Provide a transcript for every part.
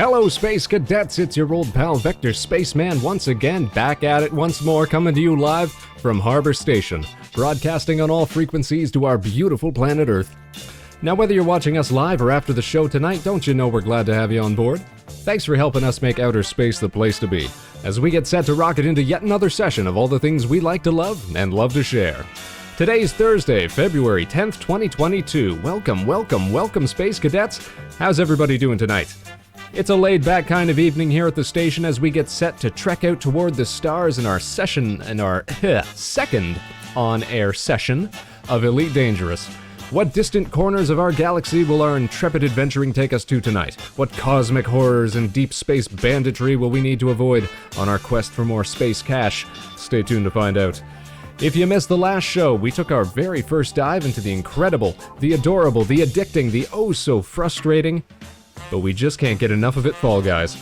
Hello, Space Cadets, it's your old pal Vector Spaceman once again, back at it once more, coming to you live from Harbor Station, broadcasting on all frequencies to our beautiful planet Earth. Now, whether you're watching us live or after the show tonight, don't you know we're glad to have you on board? Thanks for helping us make outer space the place to be, as we get set to rocket into yet another session of all the things we like to love and love to share. Today's Thursday, February 10th, 2022. Welcome, Space Cadets. How's everybody doing tonight? It's a laid-back kind of evening here at the station as we get set to trek out toward the stars in our second on-air session of Elite Dangerous. What distant corners of our galaxy will our intrepid adventuring take us to tonight? What cosmic horrors and deep space banditry will we need to avoid on our quest for more space cash? Stay tuned to find out. If you missed the last show, we took our very first dive into the incredible, the adorable, the addicting, the oh-so-frustrating, but we just can't get enough of it, Fall Guys.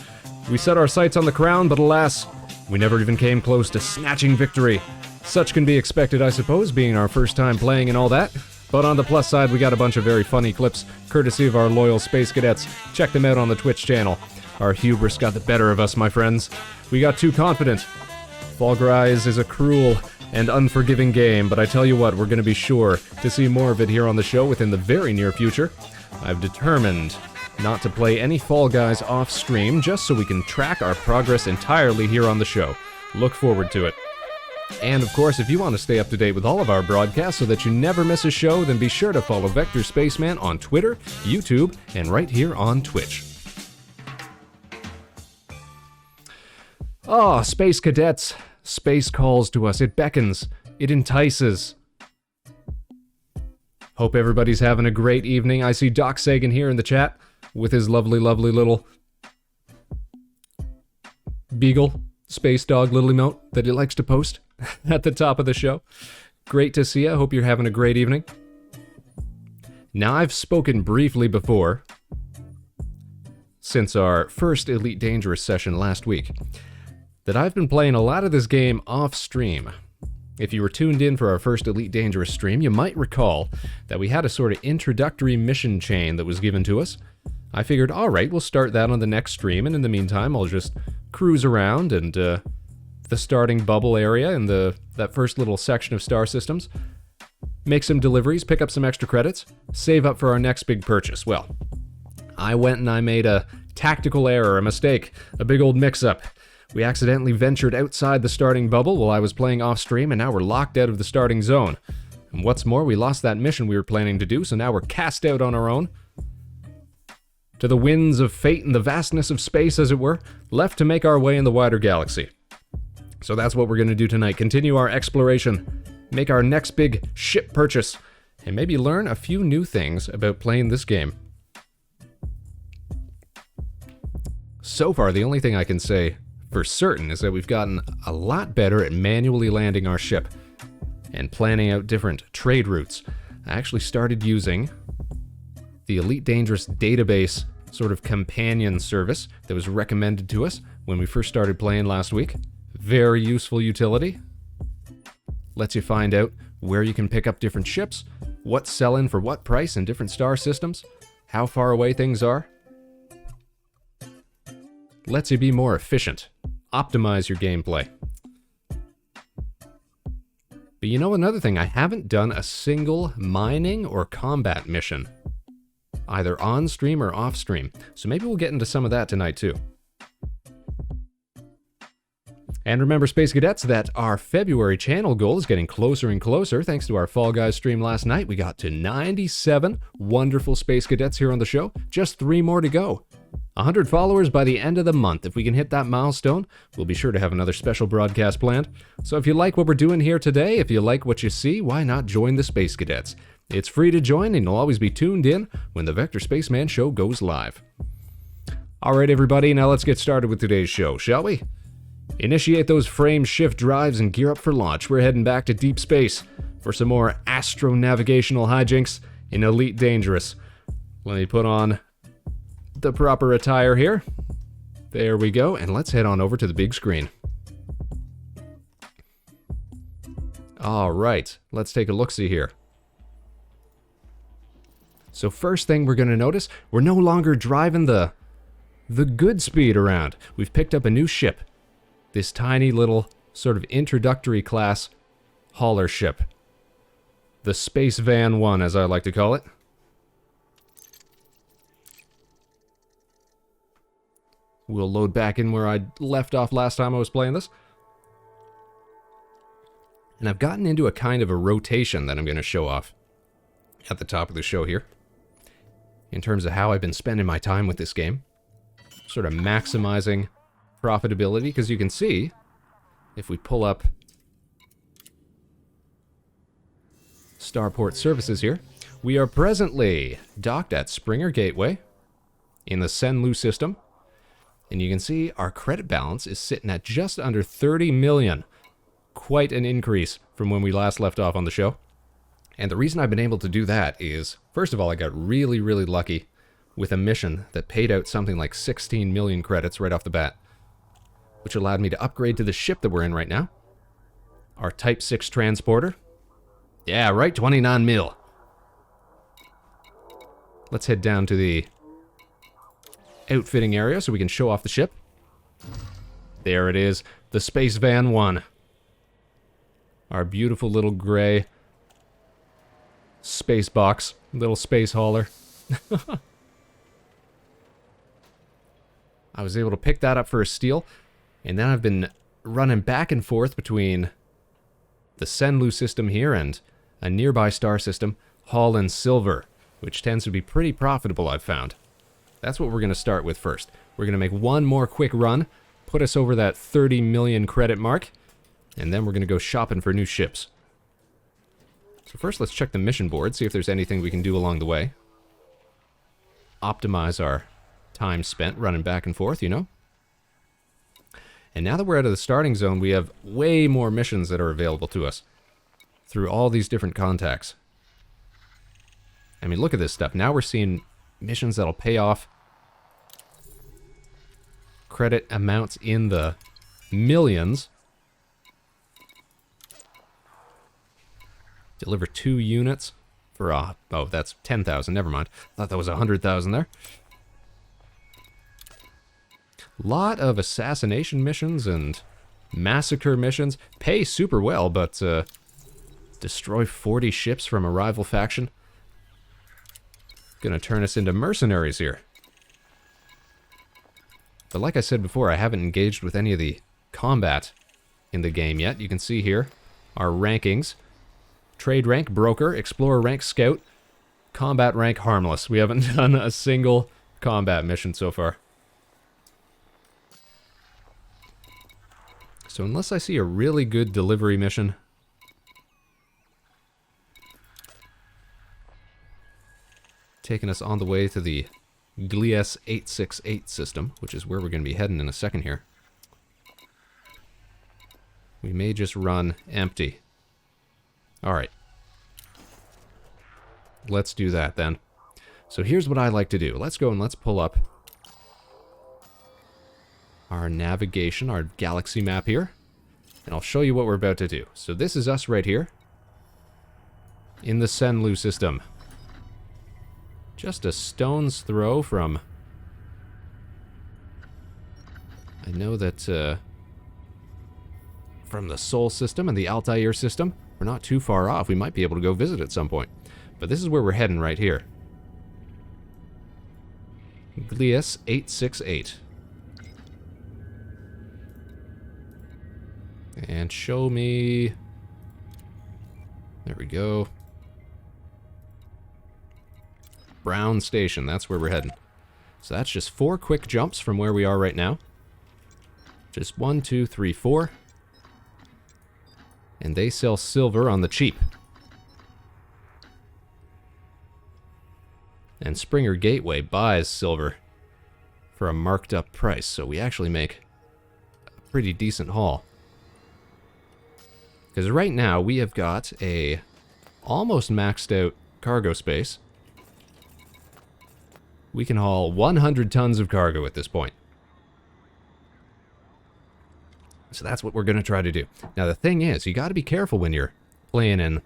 We set our sights on the crown, but alas, we never even came close to snatching victory. Such can be expected, I suppose, being our first time playing and all that. But on the plus side, we got a bunch of very funny clips, courtesy of our loyal Space Cadets. Check them out on the Twitch channel. Our hubris got the better of us, my friends. We got too confident. Fall Guys is a cruel and unforgiving game, but I tell you what, we're going to be sure to see more of it here on the show within the very near future. I've determined not to play any Fall Guys off stream, just so we can track our progress entirely here on the show. Look forward to it. And of course, if you want to stay up to date with all of our broadcasts so that you never miss a show, then be sure to follow Vector Spaceman on Twitter, YouTube, and right here on Twitch. Ah, Space Cadets. Space calls to us. It beckons. It entices. Hope everybody's having a great evening. I see Doc Sagan here in the chat with his lovely little beagle, space dog little emote that he likes to post at the top of the show. Great to see you. Hope you're having a great evening. Now, I've spoken briefly before, since our first Elite Dangerous session last week, that I've been playing a lot of this game off stream. If you were tuned in for our first Elite Dangerous stream, you might recall that we had a sort of introductory mission chain that was given to us. I figured, alright, we'll start that on the next stream, and in the meantime, I'll just cruise around and the starting bubble area in that first little section of star systems, make some deliveries, pick up some extra credits, save up for our next big purchase. Well, I went and I made a tactical error, a mistake, a big old mix-up. We accidentally ventured outside the starting bubble while I was playing off stream, and now we're locked out of the starting zone. And what's more, we lost that mission we were planning to do, so now we're cast out on our own, to the winds of fate and the vastness of space, as it were, left to make our way in the wider galaxy. So that's what we're going to do tonight. Continue our exploration, make our next big ship purchase, and maybe learn a few new things about playing this game. So far, the only thing I can say for certain is that we've gotten a lot better at manually landing our ship and planning out different trade routes. I actually started using the Elite Dangerous database sort of companion service that was recommended to us when we first started playing last week. Very useful utility. Lets you find out where you can pick up different ships, what's selling for what price in different star systems, how far away things are. Lets you be more efficient, optimize your gameplay. But you know another thing, I haven't done a single mining or combat mission, either on stream or off stream, so maybe we'll get into some of that tonight too. And remember, Space Cadets, that our February channel goal is getting closer and closer. Thanks to our Fall Guys stream last night, we got to 97 wonderful Space Cadets here on the show. Just 3 more to go. 100 followers by the end of the month. If we can hit that milestone, we'll be sure to have another special broadcast planned. So if you like what we're doing here today, if you like what you see, why not join the Space Cadets? It's free to join, and you'll always be tuned in when the Vector Spaceman show goes live. Alright everybody, now let's get started with today's show, shall we? Initiate those frame shift drives and gear up for launch. We're heading back to deep space for some more astro-navigational hijinks in Elite Dangerous. Let me put on the proper attire here. There we go, and let's head on over to the big screen. Alright, let's take a look-see here. So first thing we're going to notice, we're no longer driving the the good speed around. We've picked up a new ship. This tiny little sort of introductory class hauler ship. The Space Van 1, as I like to call it. We'll load back in where I left off last time I was playing this. And I've gotten into a kind of a rotation that I'm going to show off at the top of the show here, in terms of how I've been spending my time with this game. Sort of maximizing profitability, because you can see, if we pull up Starport Services here, we are presently docked at Springer Gateway in the Senlu system, and you can see our credit balance is sitting at just under 30 million. Quite an increase from when we last left off on the show. And the reason I've been able to do that is, first of all, I got really, really lucky with a mission that paid out something like 16 million credits right off the bat, which allowed me to upgrade to the ship that we're in right now. Our Type 6 transporter. Yeah, right, 29 mil. Let's head down to the outfitting area so we can show off the ship. There it is, the Space Van 1. Our beautiful little gray space box, little space hauler. I was able to pick that up for a steal, and then I've been running back and forth between the Senlu system here and a nearby star system, Hall and Silver, which tends to be pretty profitable, I've found. That's what we're going to start with first. We're going to make one more quick run, put us over that 30 million credit mark, and then we're going to go shopping for new ships. So first, let's check the mission board, see if there's anything we can do along the way. Optimize our time spent running back and forth, you know? And now that we're out of the starting zone, we have way more missions that are available to us through all these different contacts. I mean, look at this stuff. Now we're seeing missions that'll pay off credit amounts in the millions. Deliver 2 units for, oh, that's 10,000, never mind. Thought that was 100,000 there. Lot of assassination missions and massacre missions. Pay super well, but destroy 40 ships from a rival faction. Gonna turn us into mercenaries here. But like I said before, I haven't engaged with any of the combat in the game yet. You can see here our rankings. Trade rank, broker, explorer rank, scout, combat rank, harmless. We haven't done a single combat mission so far. So unless I see a really good delivery mission, taking us on the way to the Glies 868 system, which is where we're going to be heading in a second here, we may just run empty. Alright. Let's do that then. So here's what I like to do. Let's go and let's pull up our navigation, our galaxy map here, and I'll show you what we're about to do. So this is us right here in the Senlu system. Just a stone's throw from... I know that from the Sol system and the Altair system, we're not too far off. We might be able to go visit at some point. But this is where we're heading right here. Glies 868. And show me... There we go. Brown Station, that's where we're heading. So that's just 4 quick jumps from where we are right now. Just 1, 2, 3, 4. And they sell silver on the cheap. And Springer Gateway buys silver for a marked up price, so we actually make a pretty decent haul. Because right now we have got a almost maxed out cargo space. We can haul 100 tons of cargo at this point. So that's what we're going to try to do. Now the thing is, you got to be careful when you're playing in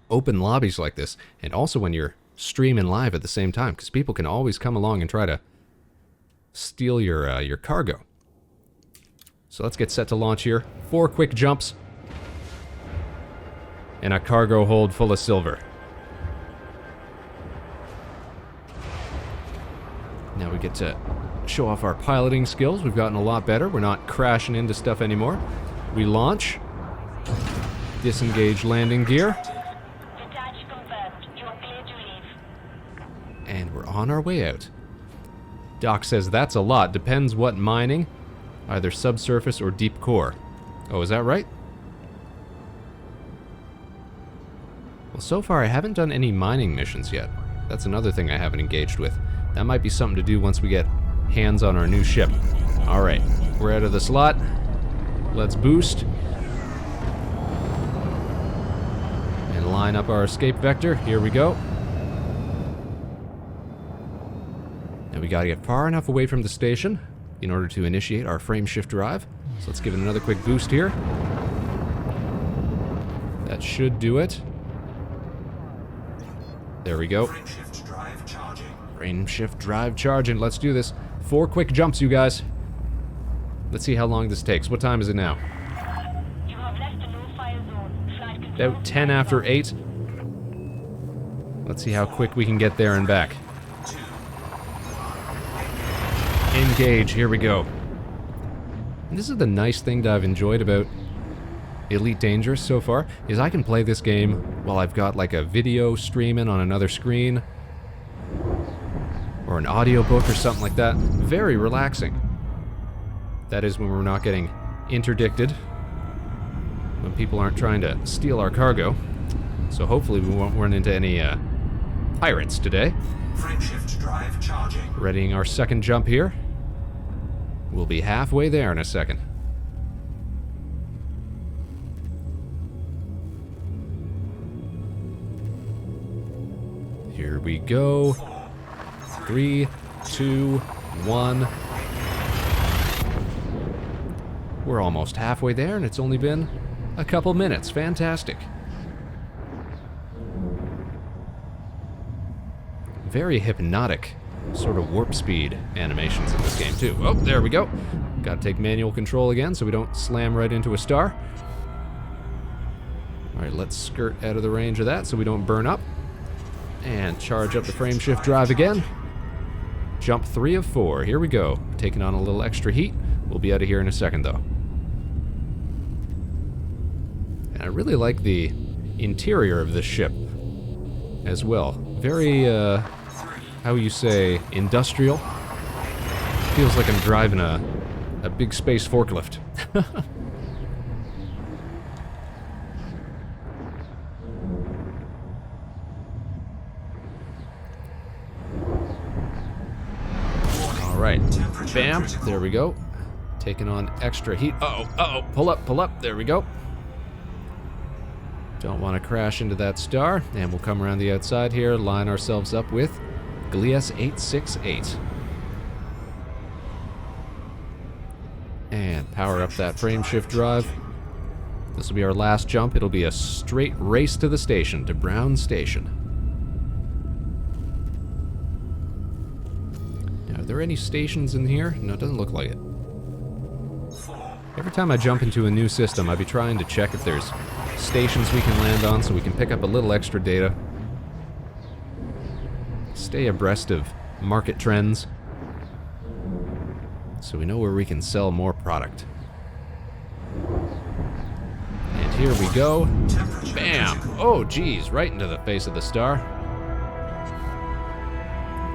open lobbies like this, and also when you're streaming live at the same time, because people can always come along and try to steal your cargo. So let's get set to launch here. 4 quick jumps. And a cargo hold full of silver. Now we get to show off our piloting skills. We've gotten a lot better. We're not crashing into stuff anymore. We launch. Disengage landing gear. Detach confirmed. You are clear to leave. And we're on our way out. Doc says that's a lot. Depends what mining. Either subsurface or deep core. Oh, is that right? Well, so far I haven't done any mining missions yet. That's another thing I haven't engaged with. That might be something to do once we get hands on our new ship. Alright, we're out of the slot. Let's boost. And line up our escape vector. Here we go. Now we gotta get far enough away from the station in order to initiate our frame shift drive. So let's give it another quick boost here. That should do it. There we go. Frame shift drive charging. Frame shift drive charging. Let's do this. 4 quick jumps, you guys. Let's see how long this takes. What time is it now? You have left the no-fire zone. Flight control. About 10 after 8. Let's see how quick we can get there and back. Engage. Here we go. And this is the nice thing that I've enjoyed about Elite Dangerous so far, is I can play this game while I've got like a video streaming on another screen or an audiobook or something like that. Very relaxing. That is when we're not getting interdicted, when people aren't trying to steal our cargo. So hopefully we won't run into any pirates today. Frame shift drive charging. Readying our second jump here. We'll be halfway there in a second. Here we go. 3, 2, 1. We're almost halfway there, and it's only been a couple minutes. Fantastic. Very hypnotic sort of warp speed animations in this game, too. Oh, there we go. Gotta take manual control again so we don't slam right into a star. Alright, let's skirt out of the range of that so we don't burn up. And charge up the frame shift drive again. Jump 3 of 4. Here we go. Taking on a little extra heat. We'll be out of here in a second, though. And I really like the interior of this ship as well. Very, how you say, industrial. Feels like I'm driving a big space forklift. Alright, bam, there we go. Taking on extra heat. Uh-oh, pull up, there we go. Don't want to crash into that star, and we'll come around the outside here, line ourselves up with Gliese 868. And power up that frame shift drive. This will be our last jump. It'll be a straight race to the station, to Brown Station. Now, are there any stations in here? No, it doesn't look like it. Every time I jump into a new system, I'd be trying to check if there's stations we can land on so we can pick up a little extra data. Stay abreast of market trends so we know where we can sell more product. And here we go. Bam! Oh, geez, right into the face of the star.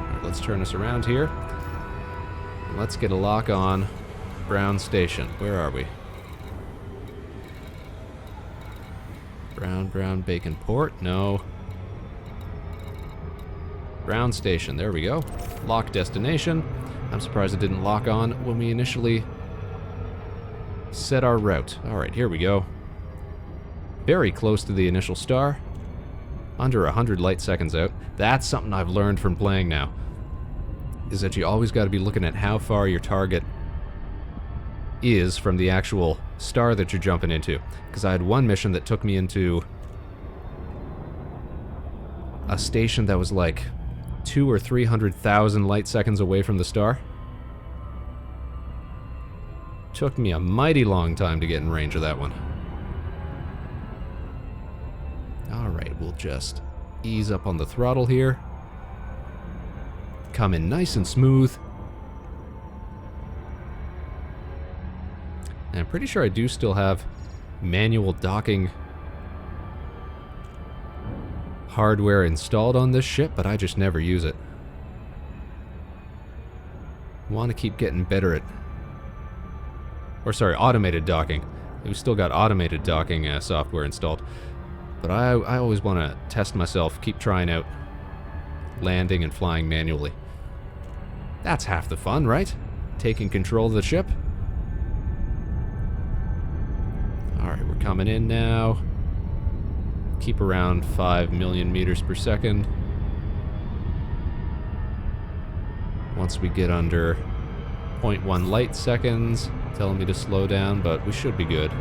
All right, let's turn us around here. Let's get a lock on Brown Station. Where are we? Brown Bacon Port? No. Brown Station. There we go. Lock destination. I'm surprised it didn't lock on when we initially set our route. Alright, here we go. Very close to the initial star. Under 100 light seconds out. That's something I've learned from playing now. Is that you always got to be looking at how far your target is from the actual star that you're jumping into. Because I had one mission that took me into a station that was like 200,000 or 300,000 light seconds away from the star. Took me a mighty long time to get in range of that one. Alright, we'll just ease up on the throttle here. Come in nice and smooth. And I'm pretty sure I do still have manual docking hardware installed on this ship, but I just never use it. Want to keep getting better at... Or sorry, automated docking. We've still got automated docking software installed. But I always want to test myself, keep trying out landing and flying manually. That's half the fun, right? Taking control of the ship. Alright, we're coming in now. Keep around 5 million meters per second. Once we get under 0.1 light seconds, telling me to slow down, but we should be good.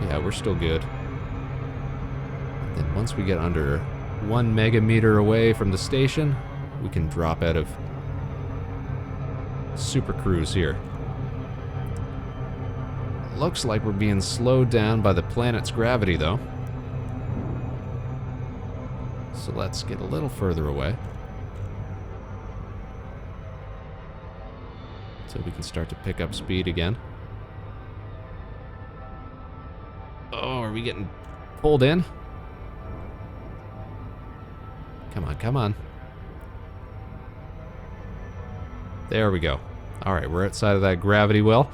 Yeah, we're still good. Then once we get under 1 megameter away from the station, we can drop out of super cruise here. Looks like we're being slowed down by the planet's gravity, though. So let's get a little further away. So we can start to pick up speed again. Oh, are we getting pulled in? Come on, come on. There we go. Alright, we're outside of that gravity well.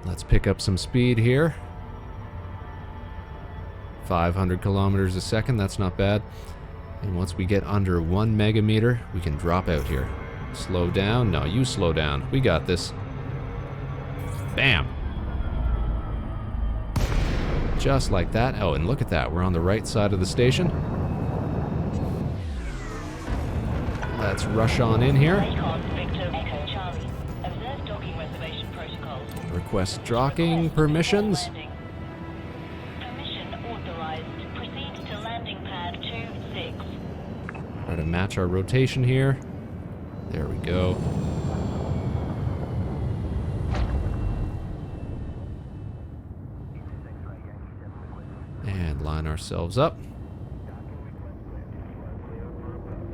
Let's pick up some speed here. 500 kilometers a second, that's not bad. And once we get under 1 megameter, we can drop out here. Slow down? No, you slow down. We got this. Bam! Just like that. Oh, and look at that. We're on the right side of the station. Let's rush on in here. Request docking permissions. Permission authorized. Proceed to landing pad 26. Try to match our rotation here. There we go. And line ourselves up.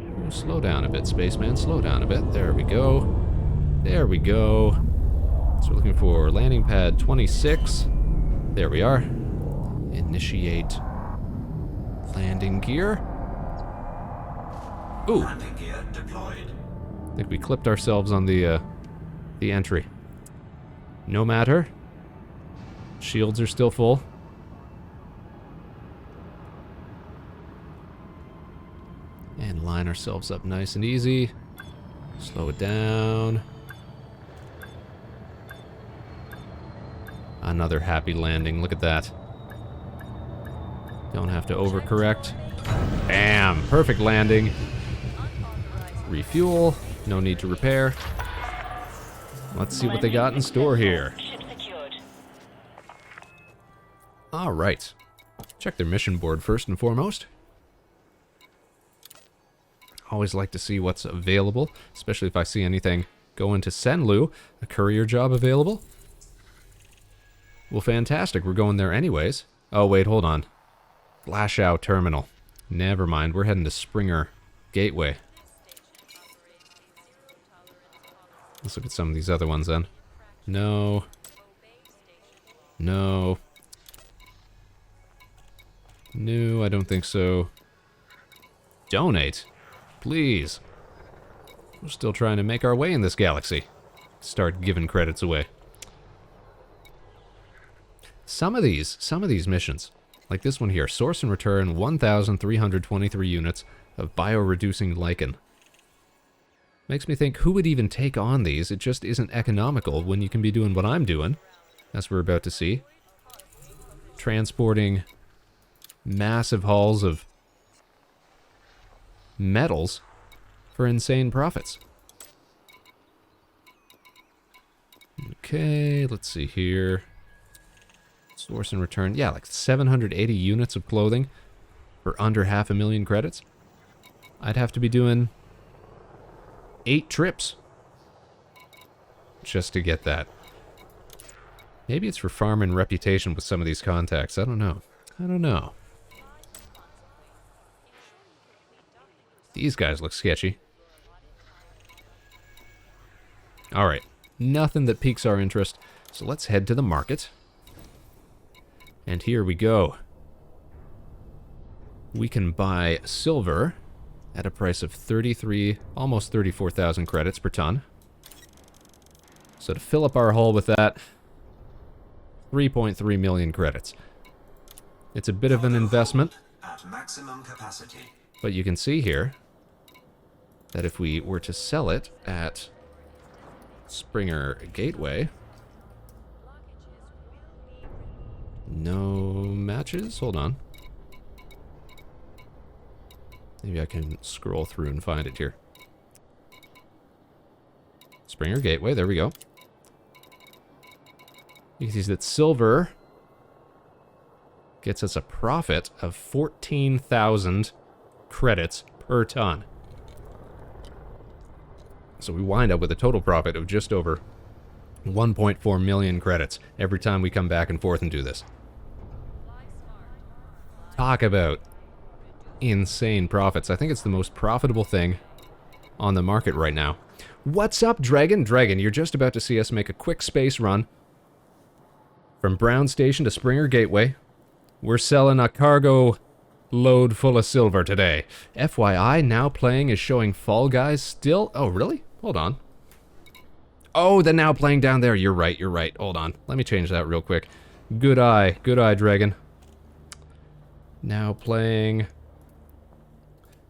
Ooh, slow down a bit, Spaceman. Slow down a bit. There we go. There we go. So we're looking for landing pad 26. There we are. Initiate landing gear. Ooh. Landing gear deployed. I think we clipped ourselves on the entry. No matter. Shields are still full. And line ourselves up nice and easy. Slow it down. Another happy landing. Look at that. Don't have to overcorrect. Bam! Perfect landing. Refuel. No need to repair. Let's see what they got in store here. Ship secured. Alright. Check their mission board first and foremost. Always like to see what's available, especially if I see anything go into Senlu, a courier job available. Well, fantastic. We're going there anyways. Oh, wait, hold on. Lashow Terminal. Never mind. We're heading to Springer Gateway. Let's look at some of these other ones then. No. No. No, I don't think so. Donate. Please. We're still trying to make our way in this galaxy. Start giving credits away. Some of these missions, like this one here, source and return 1,323 units of bioreducing lichen. Makes me think, who would even take on these? It just isn't economical when you can be doing what I'm doing, as we're about to see. Transporting massive hauls of metals for insane profits. Okay, let's see here. Source and return. Yeah, like 780 units of clothing for under 500,000 credits. I'd have to be doing 8 trips just to get that. Maybe it's for farm and reputation with some of these contacts. I don't know. I don't know. These guys look sketchy. Alright. Nothing that piques our interest. So let's head to the market. And here we go. We can buy silver at a price of 33, almost 34,000 credits per ton. So to fill up our hull with that, 3.3 million credits. It's a bit of an investment, At maximum capacity. but you can see here that if we were to sell it at Springer Gateway... No matches? Hold on. Maybe I can scroll through and find it here. Springer Gateway, there we go. You can see that silver gets us a profit of 14,000 credits per ton. So we wind up with a total profit of just over 1.4 million credits every time we come back and forth and do this. Talk about insane profits. I think it's the most profitable thing on the market right now. What's up, Dragon? Dragon, you're just about to see us make a quick space run from Brown Station to Springer Gateway. We're selling a cargo load full of silver today. FYI, now playing is showing Fall Guys still... Oh, really? Hold on. Oh, the now playing down there. You're right, you're right. Hold on. Let me change that real quick. Good eye, Dragon. Now playing...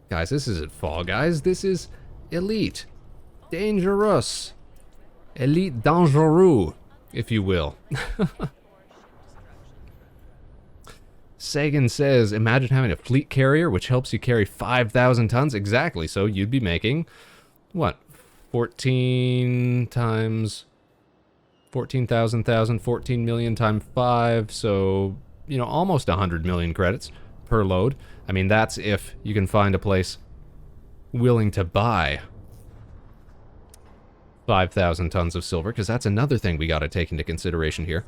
Guys, this isn't Fall Guys. This is Elite. Dangerous. Elite Dangereux, if you will. Sagan says, imagine having a fleet carrier which helps you carry 5,000 tons. Exactly, so you'd be making, what, 14 times 14,000, 14 million times 5, so, you know, almost 100 million credits per load. I mean, that's if you can find a place willing to buy 5,000 tons of silver, because that's another thing we got to take into consideration here,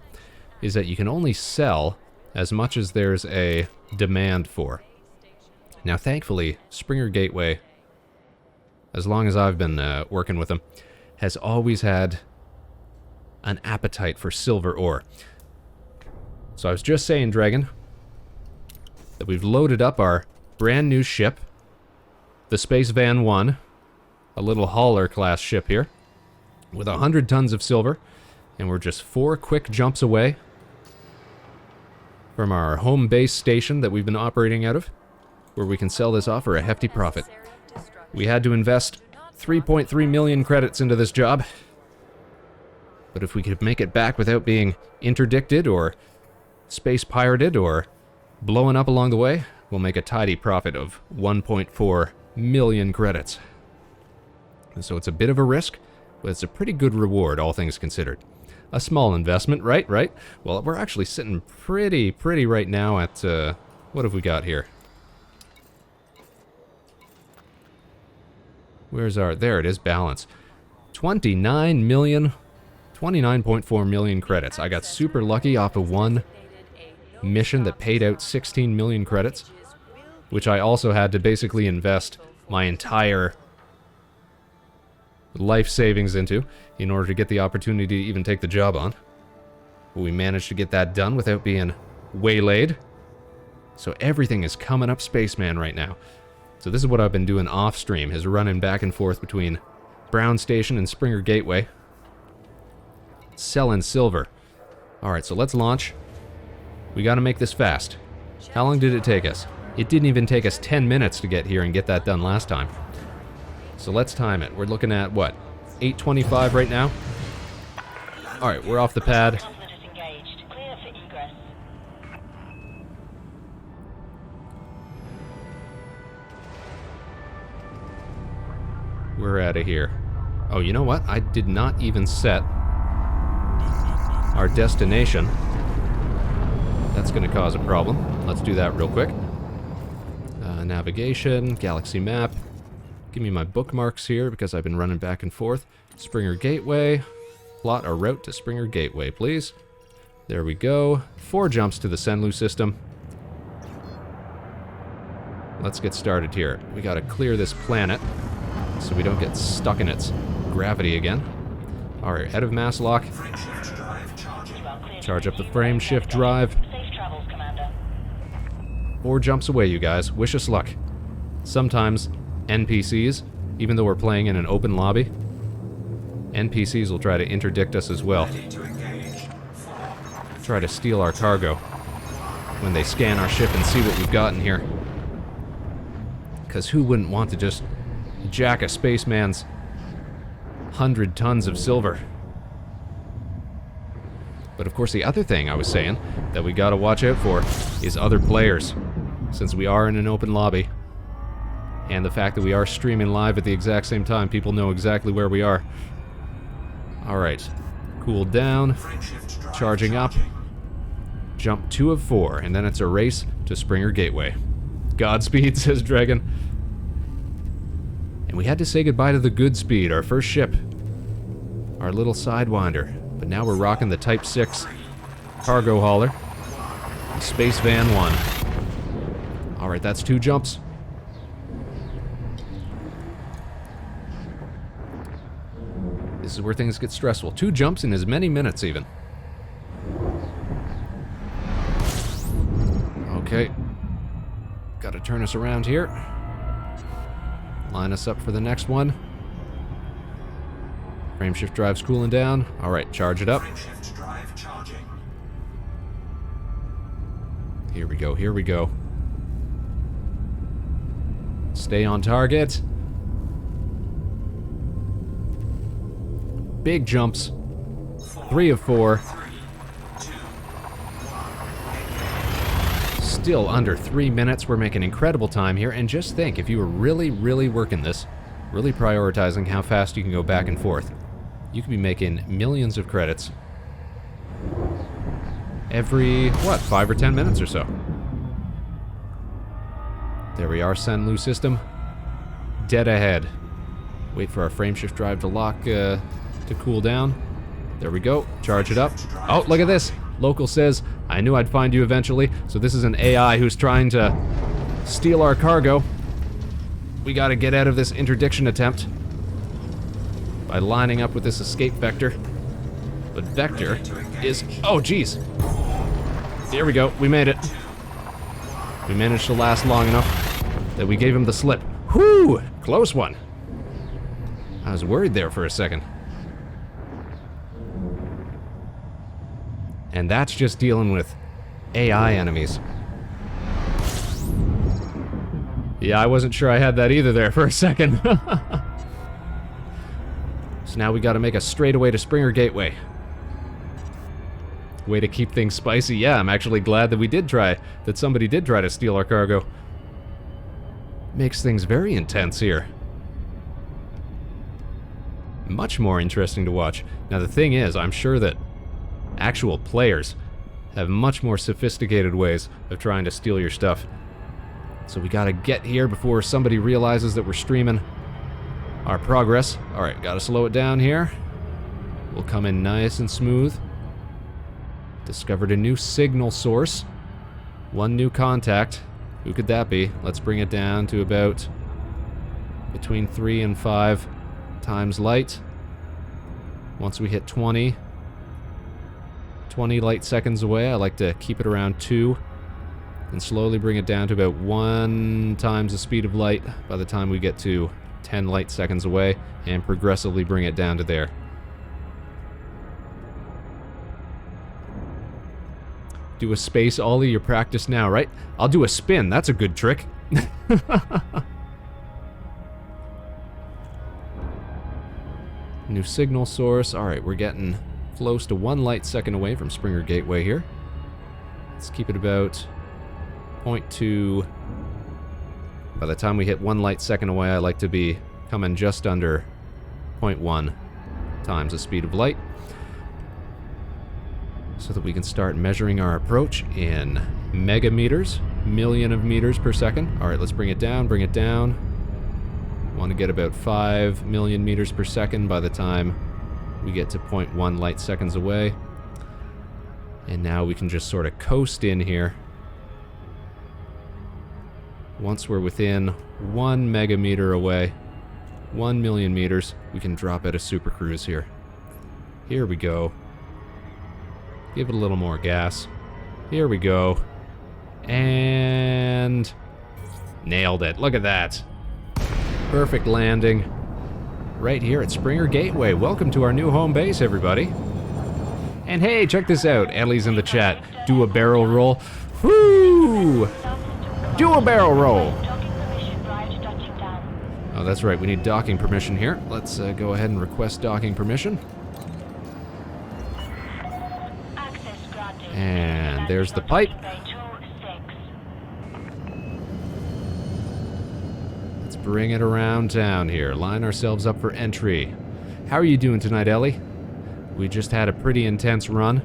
is that you can only sell as much as there's a demand for. Now, thankfully, Springer Gateway, as long as I've been working with them, has always had an appetite for silver ore. So I was just saying, Dragon, that we've loaded up our brand new ship, the Spaceman 1, a little hauler class ship here, with 100 tons of silver, and we're just 4 quick jumps away from our home base station that we've been operating out of, where we can sell this off for a hefty profit. We had to invest 3.3 million credits into this job, but if we could make it back without being interdicted or space pirated or blowing up along the way, we'll make a tidy profit of 1.4 million credits. And so it's a bit of a risk, but it's a pretty good reward, all things considered. A small investment, right? Well, we're actually sitting pretty right now at, what have we got here? Where's our, there it is, balance. 29.4 million credits. I got super lucky off of one mission that paid out 16 million credits, which I also had to basically invest my entire life savings into in order to get the opportunity to even take the job on. But we managed to get that done without being waylaid. So everything is coming up Spaceman right now. So this is what I've been doing off stream, is running back and forth between Brown Station and Springer Gateway, selling silver. Alright, so let's launch. We gotta make this fast. How long did it take us? It didn't even take us 10 minutes to get here and get that done last time. So let's time it. We're looking at, what, 8:25 right now? Alright, we're off the pad. Transmitter engaged. Clear for egress. We're out of here. Oh, you know what? I did not even set our destination. That's going to cause a problem. Let's do that real quick. Navigation, galaxy map. Give me my bookmarks here because I've been running back and forth. Springer Gateway. Plot a route to Springer Gateway, please. There we go. 4 jumps to the Senlu system. Let's get started here. We gotta clear this planet so we don't get stuck in its gravity again. Alright, head of mass lock. Charge up the frame shift drive. Safe travels, Commander. 4 jumps away, you guys. Wish us luck. Sometimes NPCs, even though we're playing in an open lobby, NPCs will try to interdict us as well. Try to steal our cargo when they scan our ship and see what we've got in here. Because who wouldn't want to just jack a spaceman's 100 tons of silver? But of course the other thing I was saying that we gotta watch out for is other players, since we are in an open lobby. And the fact that we are streaming live at the exact same time, people know exactly where we are. Alright, cool down, charging up, jump 2 of 4, and then it's a race to Springer Gateway. Godspeed, says Dragon. And we had to say goodbye to the Goodspeed, our first ship. Our little Sidewinder. But now we're rocking the Type 6 cargo hauler. Space Van 1. Alright, that's 2 jumps. This is where things get stressful. 2 jumps in as many minutes, even. Okay. Gotta turn us around here. Line us up for the next one. Frameshift drive's cooling down. Alright, charge it up. Frameshift drive charging. Here we go, here we go. Stay on target. Big jumps. 3 of 4. Still under 3 minutes. We're making incredible time here. And just think, if you were really, really working this, really prioritizing how fast you can go back and forth, you could be making millions of credits every, what, 5 or 10 minutes or so. There we are, Senlu system. Dead ahead. Wait for our frameshift drive to lock, to cool down. There we go. Charge it up. Oh, look at this. Local says, I knew I'd find you eventually. So this is an AI who's trying to steal our cargo. We gotta get out of this interdiction attempt by lining up with this escape vector. But vector is... Oh, jeez. Here we go. We made it. We managed to last long enough that we gave him the slip. Whew! Close one. I was worried there for a second. And that's just dealing with AI enemies. Yeah, I wasn't sure I had that either there for a second. So now we gotta make a straightaway to Springer Gateway. Way to keep things spicy. Yeah, I'm actually glad that we did try, that somebody did try to steal our cargo. Makes things very intense here. Much more interesting to watch. Now the thing is, I'm sure that actual players have much more sophisticated ways of trying to steal your stuff. So we gotta get here before somebody realizes that we're streaming our progress. Alright, gotta slow it down here. We'll come in nice and smooth. Discovered a new signal source. 1 new contact. Who could that be? Let's bring it down to about between 3 and 5 times light. Once we hit 20 light seconds away, I like to keep it around 2 and slowly bring it down to about 1 times the speed of light by the time we get to 10 light seconds away, and progressively bring it down to there. Do a space ollie, you practice now, right? I'll do a spin, that's a good trick. New signal source. Alright, we're getting close to 1 light second away from Springer Gateway here. Let's keep it about 0.2. By the time we hit 1 light second away, I like to be coming just under 0.1 times the speed of light, so that we can start measuring our approach in megameters, million of meters per second. Alright, let's bring it down, bring it down. Want to get about 5 million meters per second by the time we get to 0.1 light seconds away. And now we can just sort of coast in here. Once we're within 1 megameter away, 1 million meters, we can drop out of super cruise here. Here we go. Give it a little more gas. Here we go. And nailed it. Look at that. Perfect landing. Right here at Springer Gateway. Welcome to our new home base, everybody. And hey, check this out. Ellie's in the chat. Do a barrel roll. Woo! Do a barrel roll. Oh, that's right. We need docking permission here. Let's go ahead and request docking permission. And there's the pipe. Let's bring it around town here. Line ourselves up for entry. How are you doing tonight, Ellie? We just had a pretty intense run.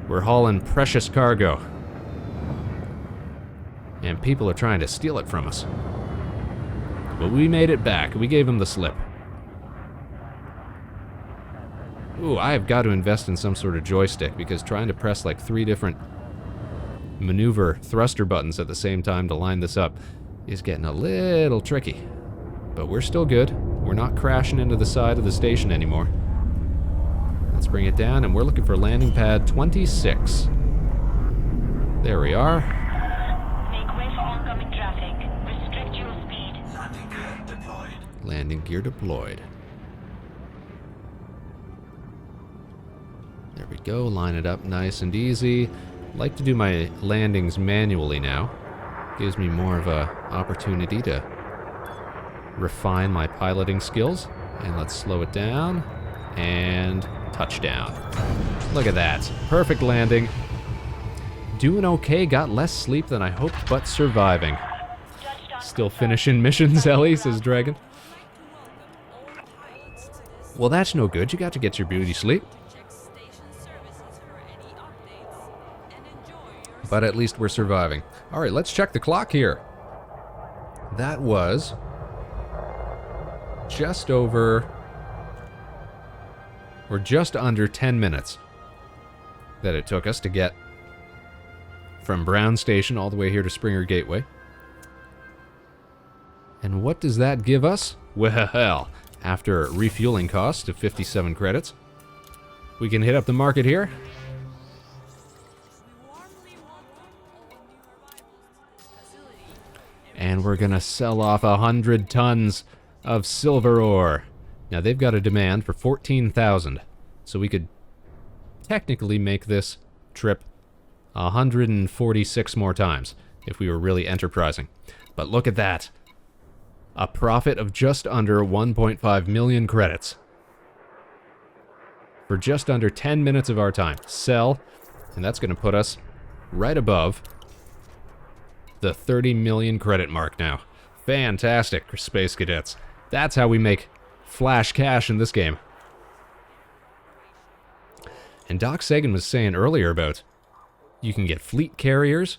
We're hauling precious cargo. And people are trying to steal it from us. But we made it back. We gave them the slip. Ooh, I've got to invest in some sort of joystick, because trying to press like 3 different maneuver thruster buttons at the same time to line this up is getting a little tricky. But we're still good. We're not crashing into the side of the station anymore. Let's bring it down, and we're looking for landing pad 26. There we are. Make way for oncoming traffic. Restrict your speed. Landing gear deployed. Landing gear deployed. There we go, line it up nice and easy. Like to do my landings manually now. Gives me more of a opportunity to refine my piloting skills. And let's slow it down. And touchdown. Look at that. Perfect landing. Doing okay, got less sleep than I hoped, but surviving. Still finishing missions, Ellie, says Dragon. Well, that's no good. You got to get your beauty sleep. But at least we're surviving. All right, let's check the clock here. That was just over, or just under 10 minutes that it took us to get from Brown Station all the way here to Springer Gateway. And what does that give us? Well, after refueling costs of 57 credits, we can hit up the market here. And we're gonna sell off 100 tons of silver ore. Now they've got a demand for 14,000, so we could technically make this trip 146 more times if we were really enterprising. But look at that. A profit of just under 1.5 million credits. For just under 10 minutes of our time. Sell, and that's gonna put us right above the 30 million credit mark now. Fantastic, Space Cadets. That's how we make flash cash in this game. And Doc Sagan was saying earlier about you can get fleet carriers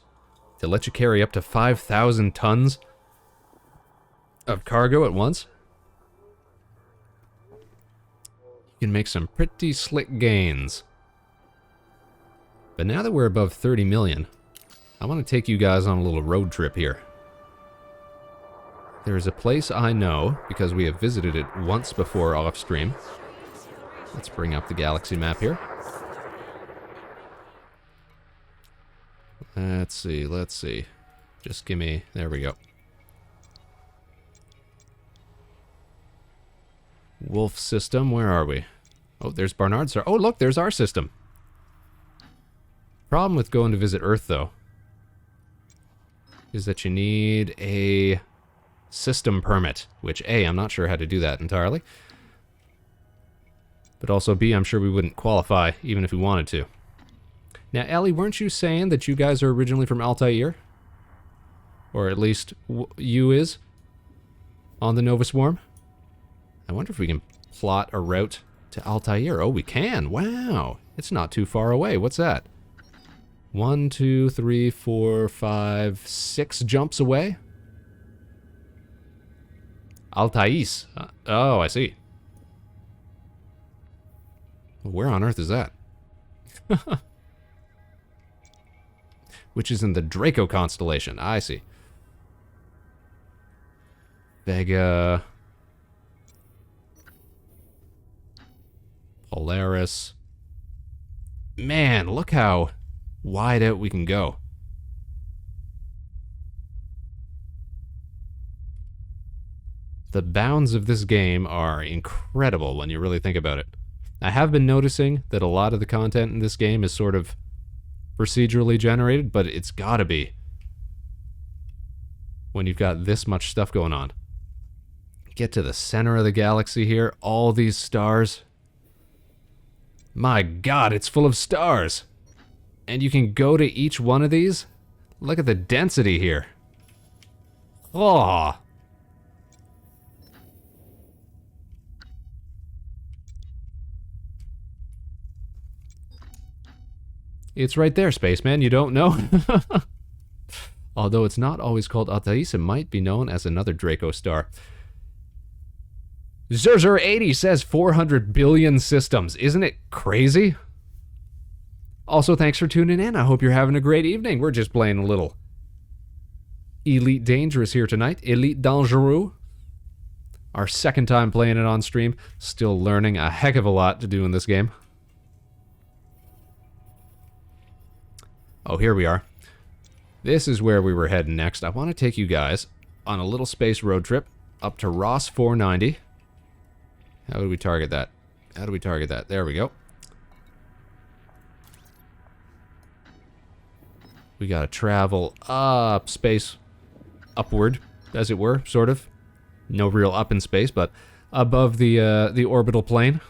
to let you carry up to 5,000 tons of cargo at once. You can make some pretty slick gains. But now that we're above 30 million, I want to take you guys on a little road trip here. There is a place I know, because we have visited it once before off stream. Let's bring up the galaxy map here. Let's see. Just give me, there we go. Wolf system, where are we? Oh, there's Barnard Star. Oh, look, there's our system. Problem with going to visit Earth, though, is that you need a system permit, which A, I'm not sure how to do that entirely. But also B, I'm sure we wouldn't qualify even if we wanted to. Now, Ellie, weren't you saying that you guys are originally from Altair? Or at least you is on the Nova Swarm? I wonder if we can plot a route to Altair. Oh, we can. Wow. It's not too far away. What's that? 1, 2, 3, 4, 5, 6 jumps away? Altais. Oh, I see. Where on earth is that? Which is in the Draco constellation. I see. Vega. Polaris. Man, look how wide out we can go. The bounds of this game are incredible when you really think about it. I have been noticing that a lot of the content in this game is sort of procedurally generated, but it's gotta be when you've got this much stuff going on. Get to the center of the galaxy here, all these stars. My God, it's full of stars. And you can go to each one of these. Look at the density here. Oh. It's right there, Spaceman. You don't know? Although it's not always called Altais, it might be known as another Draco star. Zerzer80 says 400 billion systems. Isn't it crazy? Also, thanks for tuning in. I hope you're having a great evening. We're just playing a little Elite Dangerous here tonight. Elite Dangereux. Our second time playing it on stream. Still learning a heck of a lot to do in this game. Oh, here we are. This is where we were heading next. I want to take you guys on a little space road trip up to Ross 490. How do we target that? How do we target that? There we go. We gotta travel up space, upward, as it were, sort of. No real up in space, but above the orbital plane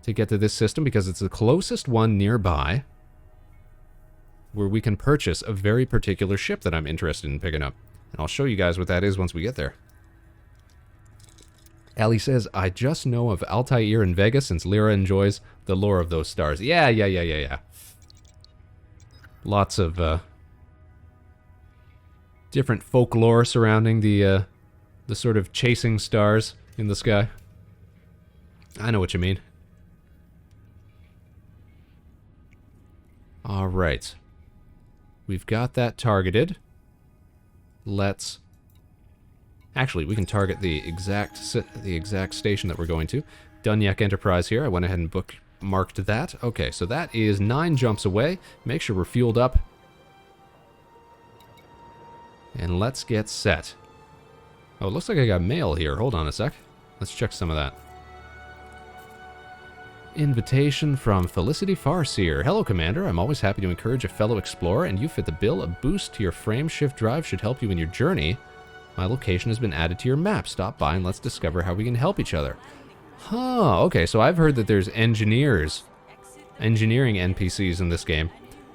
to get to this system because it's the closest one nearby where we can purchase a very particular ship that I'm interested in picking up. And I'll show you guys what that is once we get there. Ellie says, I just know of Altair and Vega since Lyra enjoys the lore of those stars. Yeah. Lots of different folklore surrounding the sort of chasing stars in the sky. I know what you mean. All right. We've got that targeted. Let's... Actually, we can target the exact station that we're going to. Dunyak Enterprise here. I went ahead and bookmarked that. Okay, so that is 9 jumps away. Make sure we're fueled up. And let's get set. Oh, it looks like I got mail here. Hold on a sec. Let's check some of that. Invitation from Felicity Farseer. Hello, Commander. I'm always happy to encourage a fellow explorer, and you fit the bill. A boost to your frame shift drive should help you in your journey. My location has been added to your map. Stop by and let's discover how we can help each other. Huh, okay, so I've heard that there's engineering NPCs in this game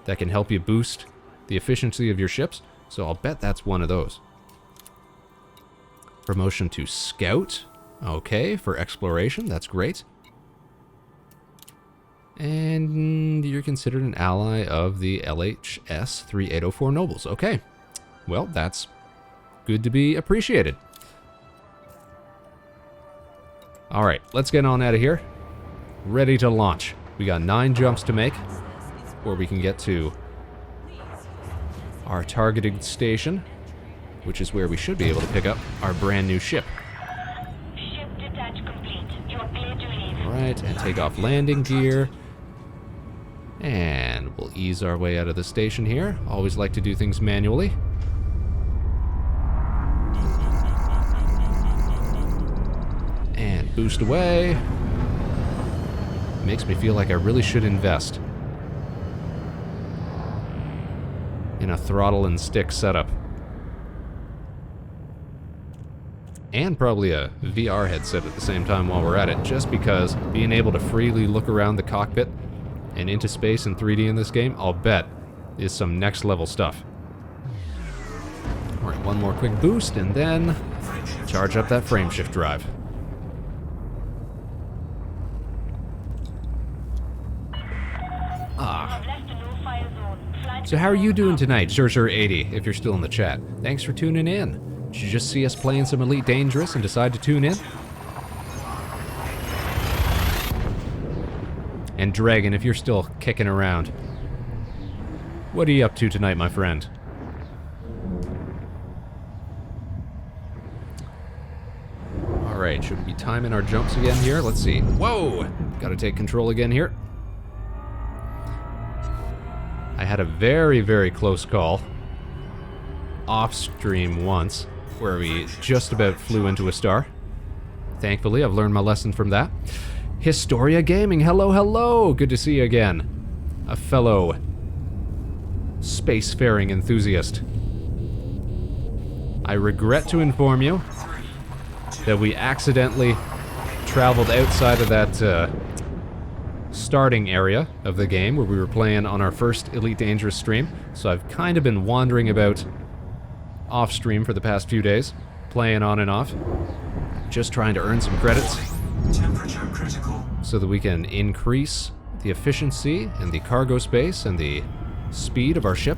that can help you boost the efficiency of your ships, so I'll bet that's one of those. Promotion to Scout. Okay, for exploration, that's great. And you're considered an ally of the LHS 3804 Nobles. Okay, well, that's good to be appreciated. All right, let's get on out of here. Ready to launch. We got 9 jumps to make, or we can get to our targeted station, which is where we should be able to pick up our brand new ship. Ship detach complete. You are clear to leave. All right, and take off landing gear. And we'll ease our way out of the station here. Always like to do things manually. And boost away. Makes me feel like I really should invest in a throttle and stick setup. And probably a VR headset at the same time while we're at it, just because being able to freely look around the cockpit and into space in 3D in this game, I'll bet, is some next level stuff. Alright, one more quick boost, and then charge up that frame shift drive. So how are you doing tonight, Zerzer80, if you're still in the chat? Thanks for tuning in. Did you just see us playing some Elite Dangerous and decide to tune in? And Dragon, if you're still kicking around, what are you up to tonight, my friend? Alright, should we be timing our jumps again here? Let's see. Whoa! Gotta take control again here. I had a very, very close call off stream once where we just about flew into a star. Thankfully, I've learned my lesson from that. Historia Gaming, hello, hello! Good to see you again. A fellow spacefaring enthusiast. I regret to inform you that we accidentally traveled outside of that starting area of the game where we were playing on our first Elite Dangerous stream. So I've kind of been wandering about off stream for the past few days, playing on and off, just trying to earn some credits Temperature critical. so that we can increase the efficiency and the cargo space and the speed of our ship.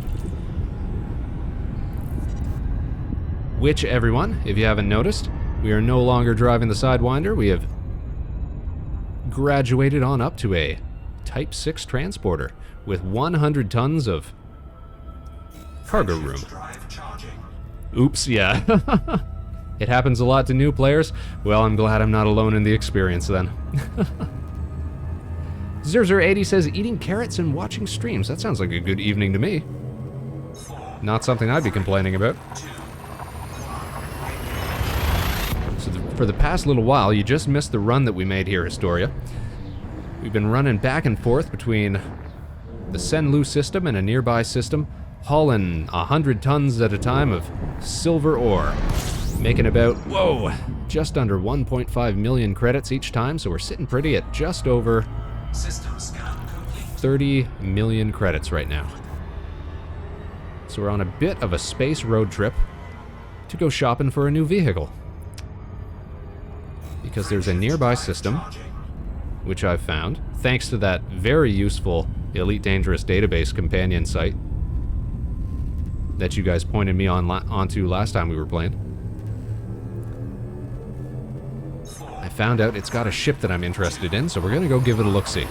Which, everyone, if you haven't noticed, we are no longer driving the Sidewinder. We have graduated on up to a Type 6 transporter with 100 tons of cargo room. Drive charging. Oops, yeah. It happens a lot to new players. Well, I'm glad I'm not alone in the experience then. Zerzer80 says, eating carrots and watching streams. That sounds like a good evening to me. Not something I'd be complaining about. So for the past little while, you just missed the run that we made here, Historia. We've been running back and forth between the Senlu system and a nearby system, hauling 100 tons at a time of silver ore, making about, whoa, just under 1.5 million credits each time, so we're sitting pretty at just over System scan complete. 30 million credits right now. So we're on a bit of a space road trip to go shopping for a new vehicle. Because there's a nearby system, which I've found, thanks to that very useful Elite Dangerous database companion site that you guys pointed me onto last time we were playing. I found out it's got a ship that I'm interested in, so we're gonna go give it a look-see.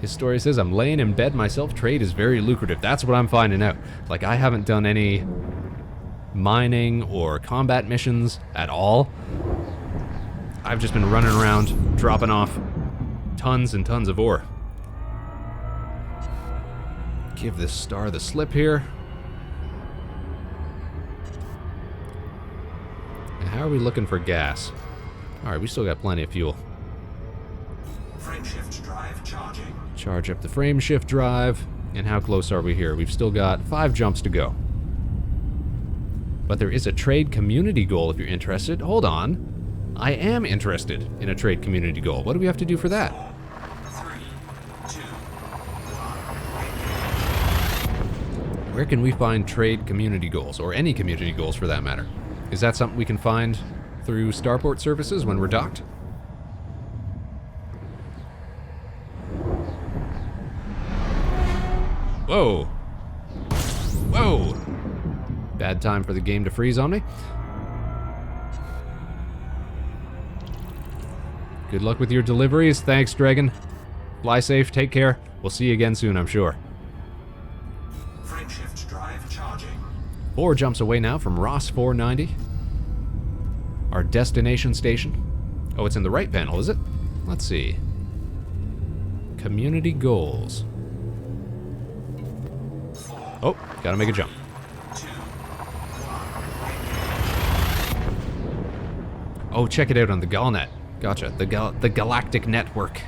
Historia says, I'm laying in bed myself, trade is very lucrative. That's what I'm finding out. Like, I haven't done any mining or combat missions at all. I've just been running around, dropping off tons and tons of ore. Give this star the slip here. And how are we looking for gas? Alright, we still got plenty of fuel. Frameshift drive charging. Charge up the frameshift drive. And how close are we here? We've still got 5 jumps to go. But there is a trade community goal if you're interested. Hold on. I am interested in a trade community goal. What do we have to do for that? 3, 2, Where can we find trade community goals, or any community goals for that matter? Is that something we can find through Starport services when we're docked? Whoa! Whoa! Bad time for the game to freeze on me. Good luck with your deliveries. Thanks, Dragon. Fly safe, take care. We'll see you again soon, I'm sure. frameshift drive charging. 4 jumps away now from Ross 490. Our destination station. Oh, it's in the right panel, is it? Let's see. Community goals. Oh, gotta make a jump. Oh, check it out on the Galnet. Gotcha, the Galactic Network.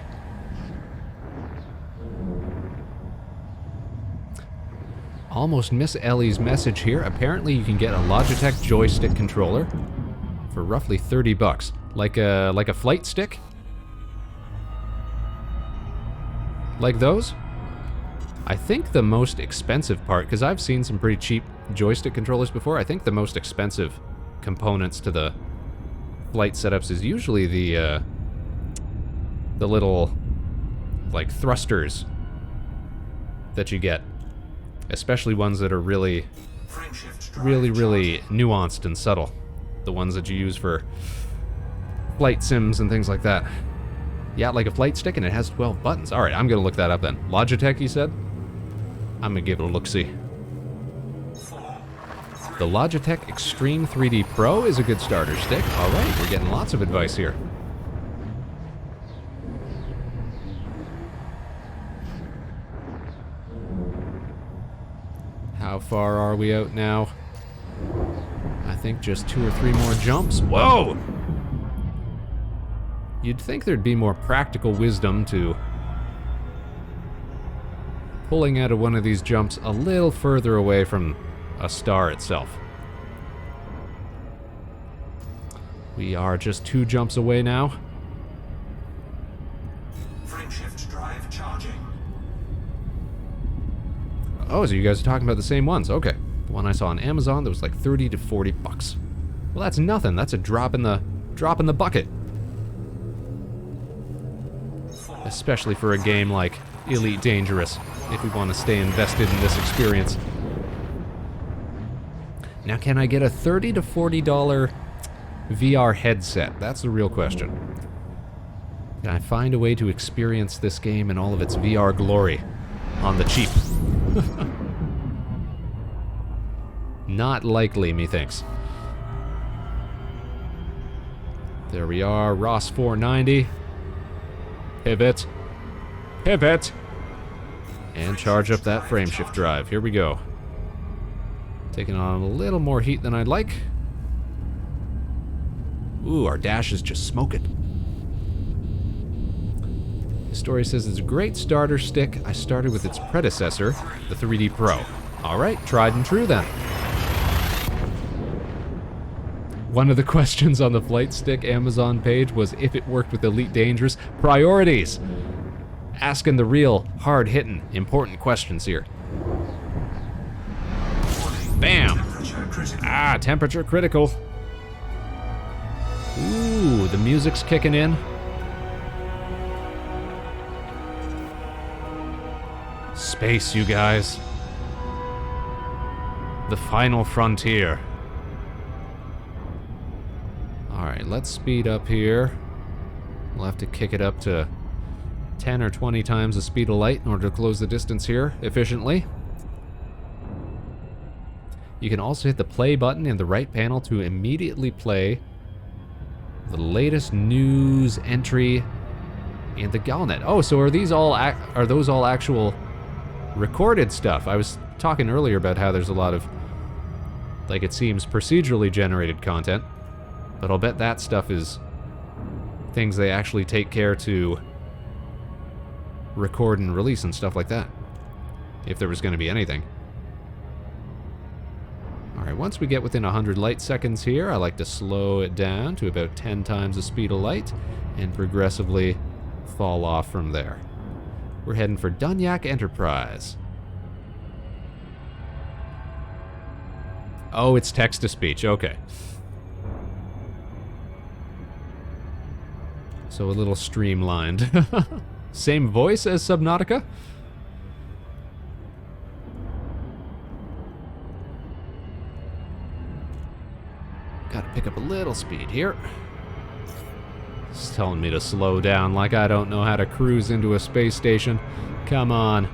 Almost miss Ellie's message here. Apparently you can get a Logitech joystick controller for roughly 30 bucks. Like a flight stick? Like those? I think the most expensive part, because I've seen some pretty cheap joystick controllers before, I think the most expensive components to the flight setups is usually the little, like, thrusters that you get. Especially ones that are really Frameshift drive really, really charging. nuanced and subtle. The ones that you use for flight sims and things like that. Yeah, like a flight stick, and it has 12 buttons. Alright, I'm gonna look that up then. Logitech, you said? I'm gonna give it a look-see. 4, 3, The Logitech Extreme 3D Pro is a good starter stick. Alright, we're getting lots of advice here. How far are we out now? I think just 2 or 3 more jumps. Whoa! You'd think there'd be more practical wisdom to pulling out of one of these jumps a little further away from a star itself. We are just 2 jumps away now. frameshift drive charging. Oh, so you guys are talking about the same ones. Okay. The one I saw on Amazon that was like 30 to 40 bucks. Well, that's nothing. That's a drop in the bucket. Especially for a game like Elite Dangerous, if we want to stay invested in this experience. Now, can I get a $30 to $40 VR headset? That's the real question. Can I find a way to experience this game in all of its VR glory on the cheap? Not likely, methinks. There we are, Ross 490. Pivot. Pivot! And charge up that frameshift drive. Here we go. Taking on a little more heat than I'd like. Ooh, our dash is just smoking. The story says it's a great starter stick. I started with its predecessor, the 3D Pro. Alright, tried and true then. One of the questions on the Flight Stick Amazon page was if it worked with Elite Dangerous. Priorities! Asking the real, hard-hitting, important questions here. Bam! Temperature critical. Ah, temperature critical. Ooh, the music's kicking in. Space, you guys. The final frontier. Alright, let's speed up here. We'll have to kick it up to 10 or 20 times the speed of light in order to close the distance here efficiently. You can also hit the play button in the right panel to immediately play the latest news entry in the Galnet. Oh, so are these all are those all actual recorded stuff? I was talking earlier about how there's a lot of, like it seems, procedurally generated content, but I'll bet that stuff is things they actually take care to record and release and stuff like that, if there was going to be anything. Alright, once we get within 100 light seconds here, I like to slow it down to about 10 times the speed of light and progressively fall off from there. We're heading for Dunyak Enterprise. Oh, it's text-to-speech, okay. So a little streamlined. Same voice as Subnautica? Gotta pick up a little speed here. It's telling me to slow down like I don't know how to cruise into a space station. Come on.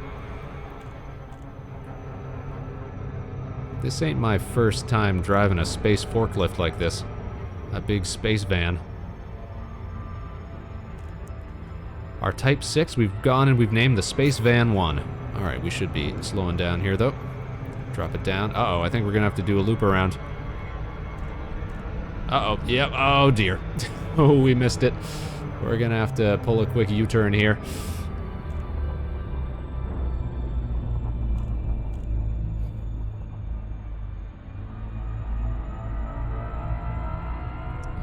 This ain't my first time driving a space forklift like this. A big space van. Our Type 6, we've gone and we've named the Space Van 1. Alright, we should be slowing down here though. Drop it down. Uh-oh, I think we're gonna have to do a loop around. Uh-oh, yep, oh dear. Oh, we missed it. We're gonna have to pull a quick U-turn here.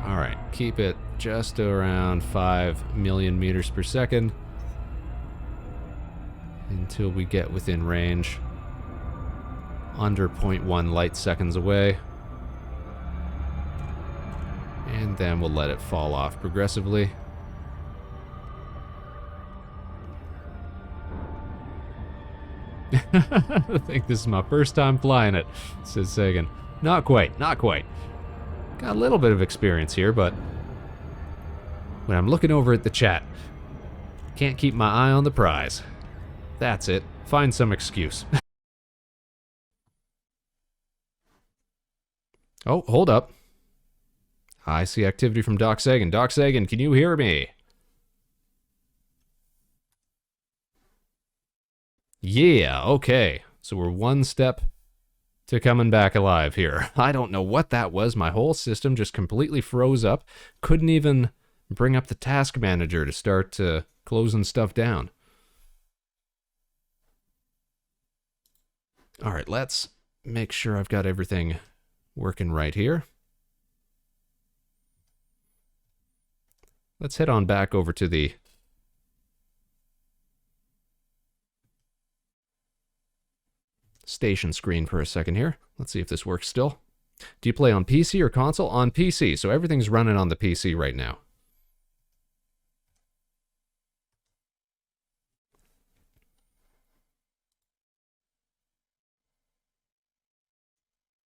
Alright, keep it just around 5 million meters per second until we get within range. Under 0.1 light seconds away. And then we'll let it fall off progressively. I think this is my first time flying it, says Sagan. Not quite, not quite. Got a little bit of experience here, but when I'm looking over at the chat, can't keep my eye on the prize. That's it. Find some excuse. Oh, hold up. I see activity from Doc Sagan. Doc Sagan, can you hear me? Yeah, okay. So we're one step to coming back alive here. I don't know what that was. My whole system just completely froze up. Couldn't even bring up the task manager to start closing stuff down. All right, let's make sure I've got everything working right here. Let's head on back over to the station screen for a second here. Let's see if this works still. Do you play on PC or console? On PC, so everything's running on the PC right now.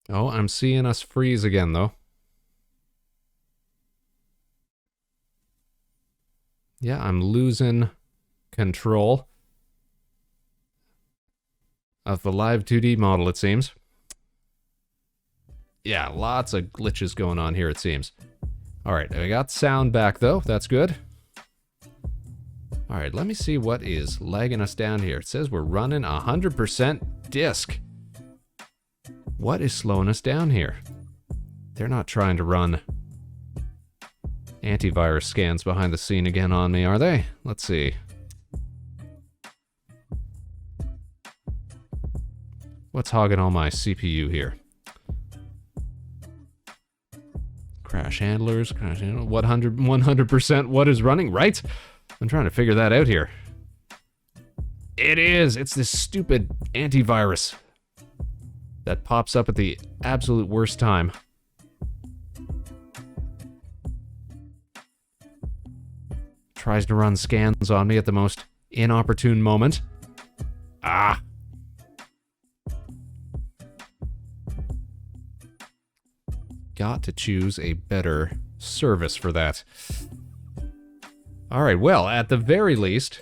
Oh, I'm seeing us freeze again, though. Yeah, I'm losing control of the live 2D model, it seems. Yeah, lots of glitches going on here, it seems. Alright, I got sound back, though. That's good. Alright, let me see what is lagging us down here. It says we're running 100% disk. What is slowing us down here? They're not trying to run antivirus scans behind the scene again on me, are they? Let's see. What's hogging all my CPU here? Crash handlers, 100% what is running, right? I'm trying to figure that out here. It is! It's this stupid antivirus that pops up at the absolute worst time. Tries to run scans on me at the most inopportune moment. Ah! Got to choose a better service for that. Alright, well, at the very least,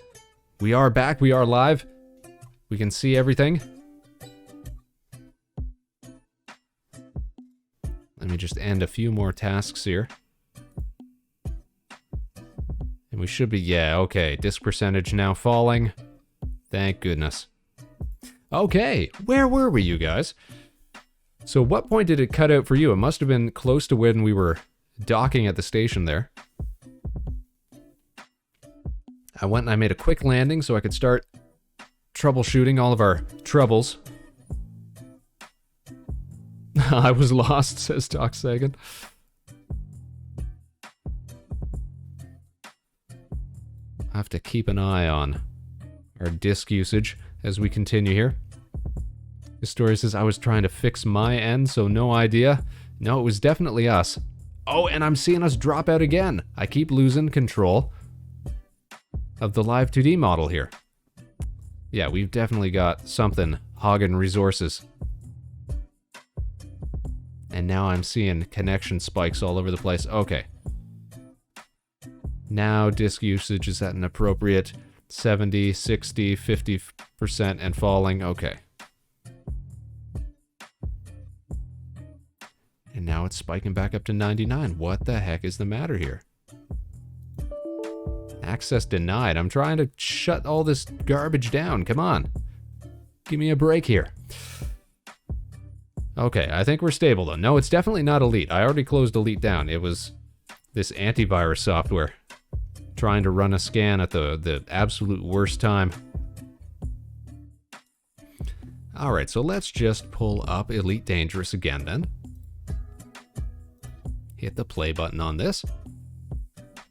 we are back, we are live. We can see everything. Let me just end a few more tasks here. And we should be, yeah, okay. Disk percentage now falling. Thank goodness. Okay, where were we, you guys? So what point did it cut out for you? It must have been close to when we were docking at the station there. I went and I made a quick landing so I could start troubleshooting all of our troubles. I was lost, says Doc Sagan. I have to keep an eye on our disk usage as we continue here. The story says I was trying to fix my end, so no idea. No, it was definitely us. Oh, and I'm seeing us drop out again. I keep losing control of the live 2D model here. Yeah, we've definitely got something hogging resources. And now I'm seeing connection spikes all over the place. Okay. Now disk usage is at an appropriate 70, 60, 50% and falling. Okay. And now it's spiking back up to 99. What the heck is the matter here? Access denied. I'm trying to shut all this garbage down. Come on. Give me a break here. Okay, I think we're stable though. No, it's definitely not Elite. I already closed Elite down. It was this antivirus software trying to run a scan at the absolute worst time. Alright, so let's just pull up Elite Dangerous again then. Hit the play button on this.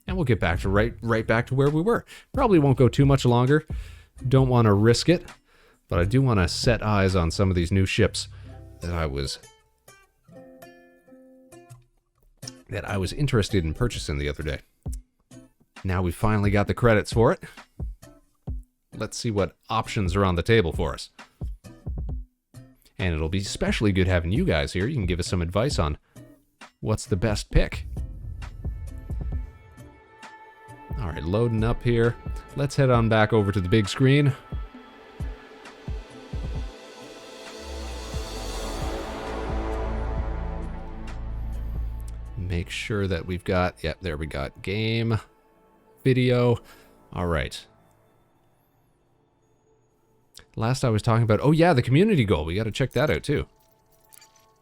And we'll get back to right back to where we were. Probably won't go too much longer. Don't want to risk it. But I do want to set eyes on some of these new ships that I was interested in purchasing the other day. Now we finally got the credits for it. Let's see what options are on the table for us. And it'll be especially good having you guys here. You can give us some advice on what's the best pick. All right, loading up here. Let's head on back over to the big screen. Make sure that we've got, yep, there we got game, video. All right. Last I was talking about, oh yeah, the community goal. We got to check that out too.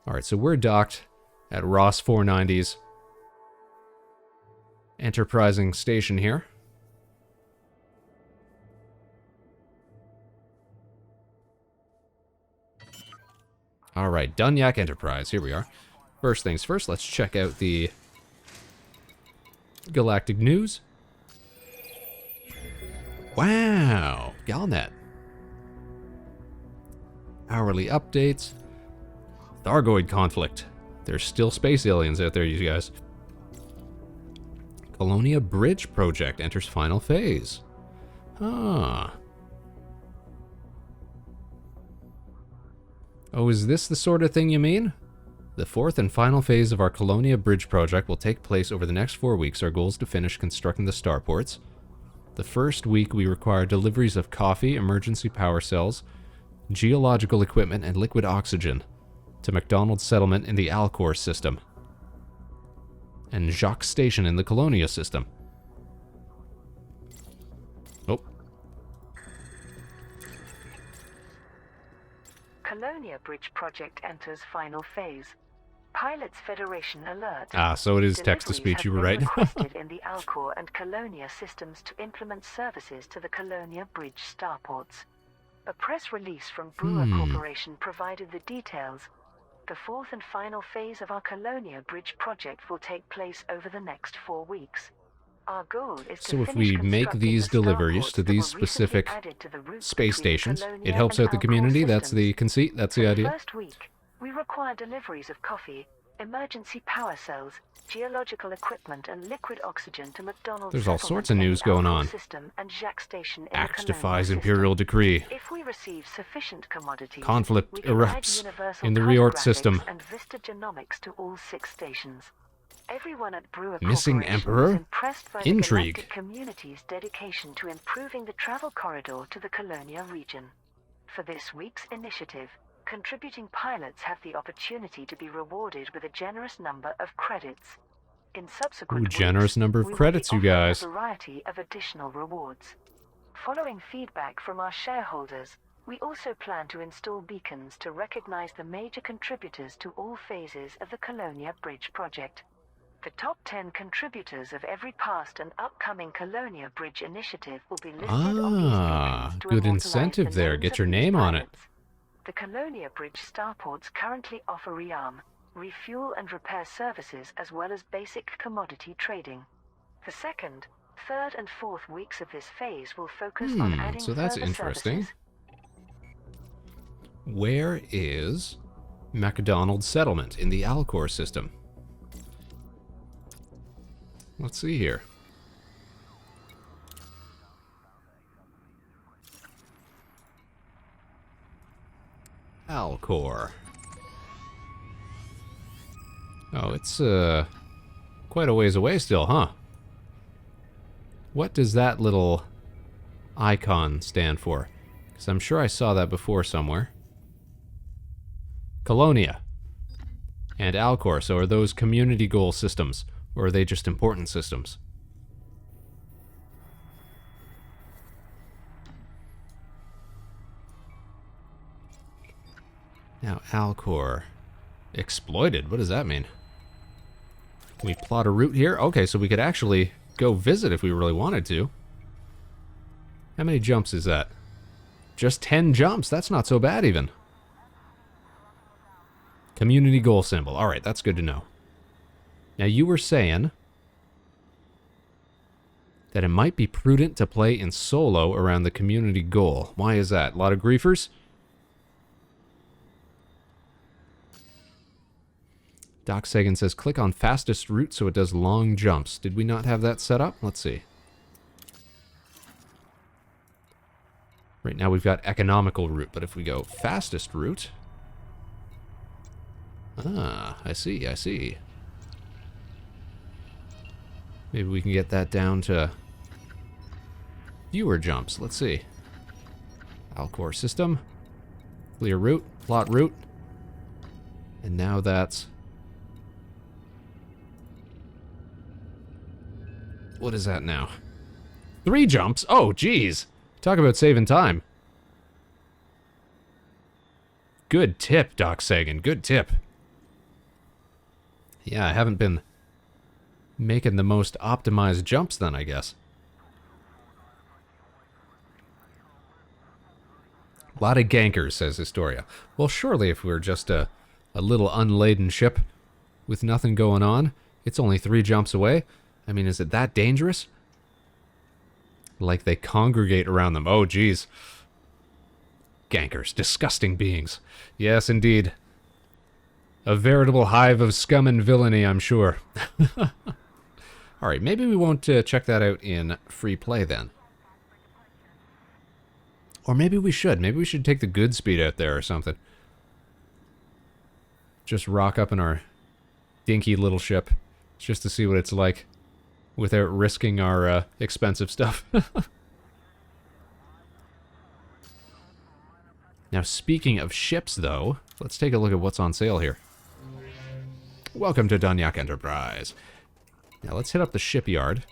All right, so we're docked at Ross 490's enterprising station here. All right, Dunyak Enterprise. Here we are. First things first, let's check out the galactic news. Wow, Galnet. Hourly updates. Thargoid conflict. There's still space aliens out there, you guys. Colonia Bridge project enters final phase. Ah. Oh, is this the sort of thing you mean? The fourth and final phase of our Colonia Bridge project will take place over the next 4 weeks. Our goal is to finish constructing the starports. The first week we require deliveries of coffee, emergency power cells, geological equipment, and liquid oxygen to McDonald's settlement in the Alcor system and Jacques Station in the Colonia system. Oh. Colonia Bridge project enters final phase. Pilots Federation alert. Ah, so it is text-to-speech, you were right. requested in the Alcor and Colonia systems to implement services to the Colonia Bridge starports. A press release from Brewer Corporation provided the details. The fourth and final phase of our Colonia Bridge project will take place over the next 4 weeks. Our goal is to So if we make these deliveries to these specific space stations, it helps out the community. That's the conceit. That's the idea. First week, we require deliveries of coffee, emergency power cells, geological equipment, and liquid oxygen to McDonald's. There's all sorts of news going on. Axe defies Imperial decree. If we receive sufficient commodities, Conflict we provide erupts universal in the Riort cartographics system. and Vista genomics to all 6 stations. Everyone at Brewer Missing Corporation Emperor? was impressed by Intrigue. the galactic community's dedication to improving the travel corridor to the Colonia region. For this week's initiative, contributing pilots have the opportunity to be rewarded with a generous number of credits. In subsequent generous weeks, number of we will credits, be you offering guys. a variety of additional rewards. Following feedback from our shareholders, we also plan to install beacons to recognize the major contributors to all phases of the Colonia Bridge project. The top 10 contributors of every past and upcoming Colonia Bridge initiative will be listed on these beacons to good immortalize incentive the there. names Get of your these name on it. pilots. The Colonia Bridge starports currently offer rearm, refuel and repair services as well as basic commodity trading. The second, third and fourth weeks of this phase will focus on adding so that's further interesting. services. Where is McDonald's settlement in the Alcor system? Let's see here. Alcor. Oh, it's quite a ways away still, huh? What does that little icon stand for? Because I'm sure I saw that before somewhere. Colonia and Alcor. So are those community goal systems, or are they just important systems? Now, Alcor. Exploited? What does that mean? Can we plot a route here? Okay, so we could actually go visit if we really wanted to. How many jumps is that? Just 10 jumps. That's not so bad even. Community goal symbol. Alright, that's good to know. Now, you were saying that it might be prudent to play in solo around the community goal. Why is that? A lot of griefers? Doc Sagan says, click on fastest route so it does long jumps. Did we not have that set up? Let's see. Right now we've got economical route, but if we go fastest route, Ah, I see, I see. Maybe we can get that down to fewer jumps. Let's see. Alcor system. Clear route. Plot route. And now that's... What is that now? 3 jumps? Oh, geez. Talk about saving time. Good tip, Doc Sagan. Good tip. Yeah, I haven't been making the most optimized jumps then, I guess. A lot of gankers, says Historia. Well, surely if we were just a little unladen ship with nothing going on, it's only 3 jumps away. I mean, is it that dangerous? Like they congregate around them. Oh, geez. Gankers, disgusting beings. Yes, indeed. A veritable hive of scum and villainy, I'm sure. Alright, maybe we won't check that out in free play then. Or maybe we should. Maybe we should take the good speed out there or something. Just rock up in our dinky little ship. Just to see what it's like. Without risking our expensive stuff. Now, speaking of ships, though, let's take a look at what's on sale here. Welcome to Danyak Enterprise. Now, let's hit up the shipyard.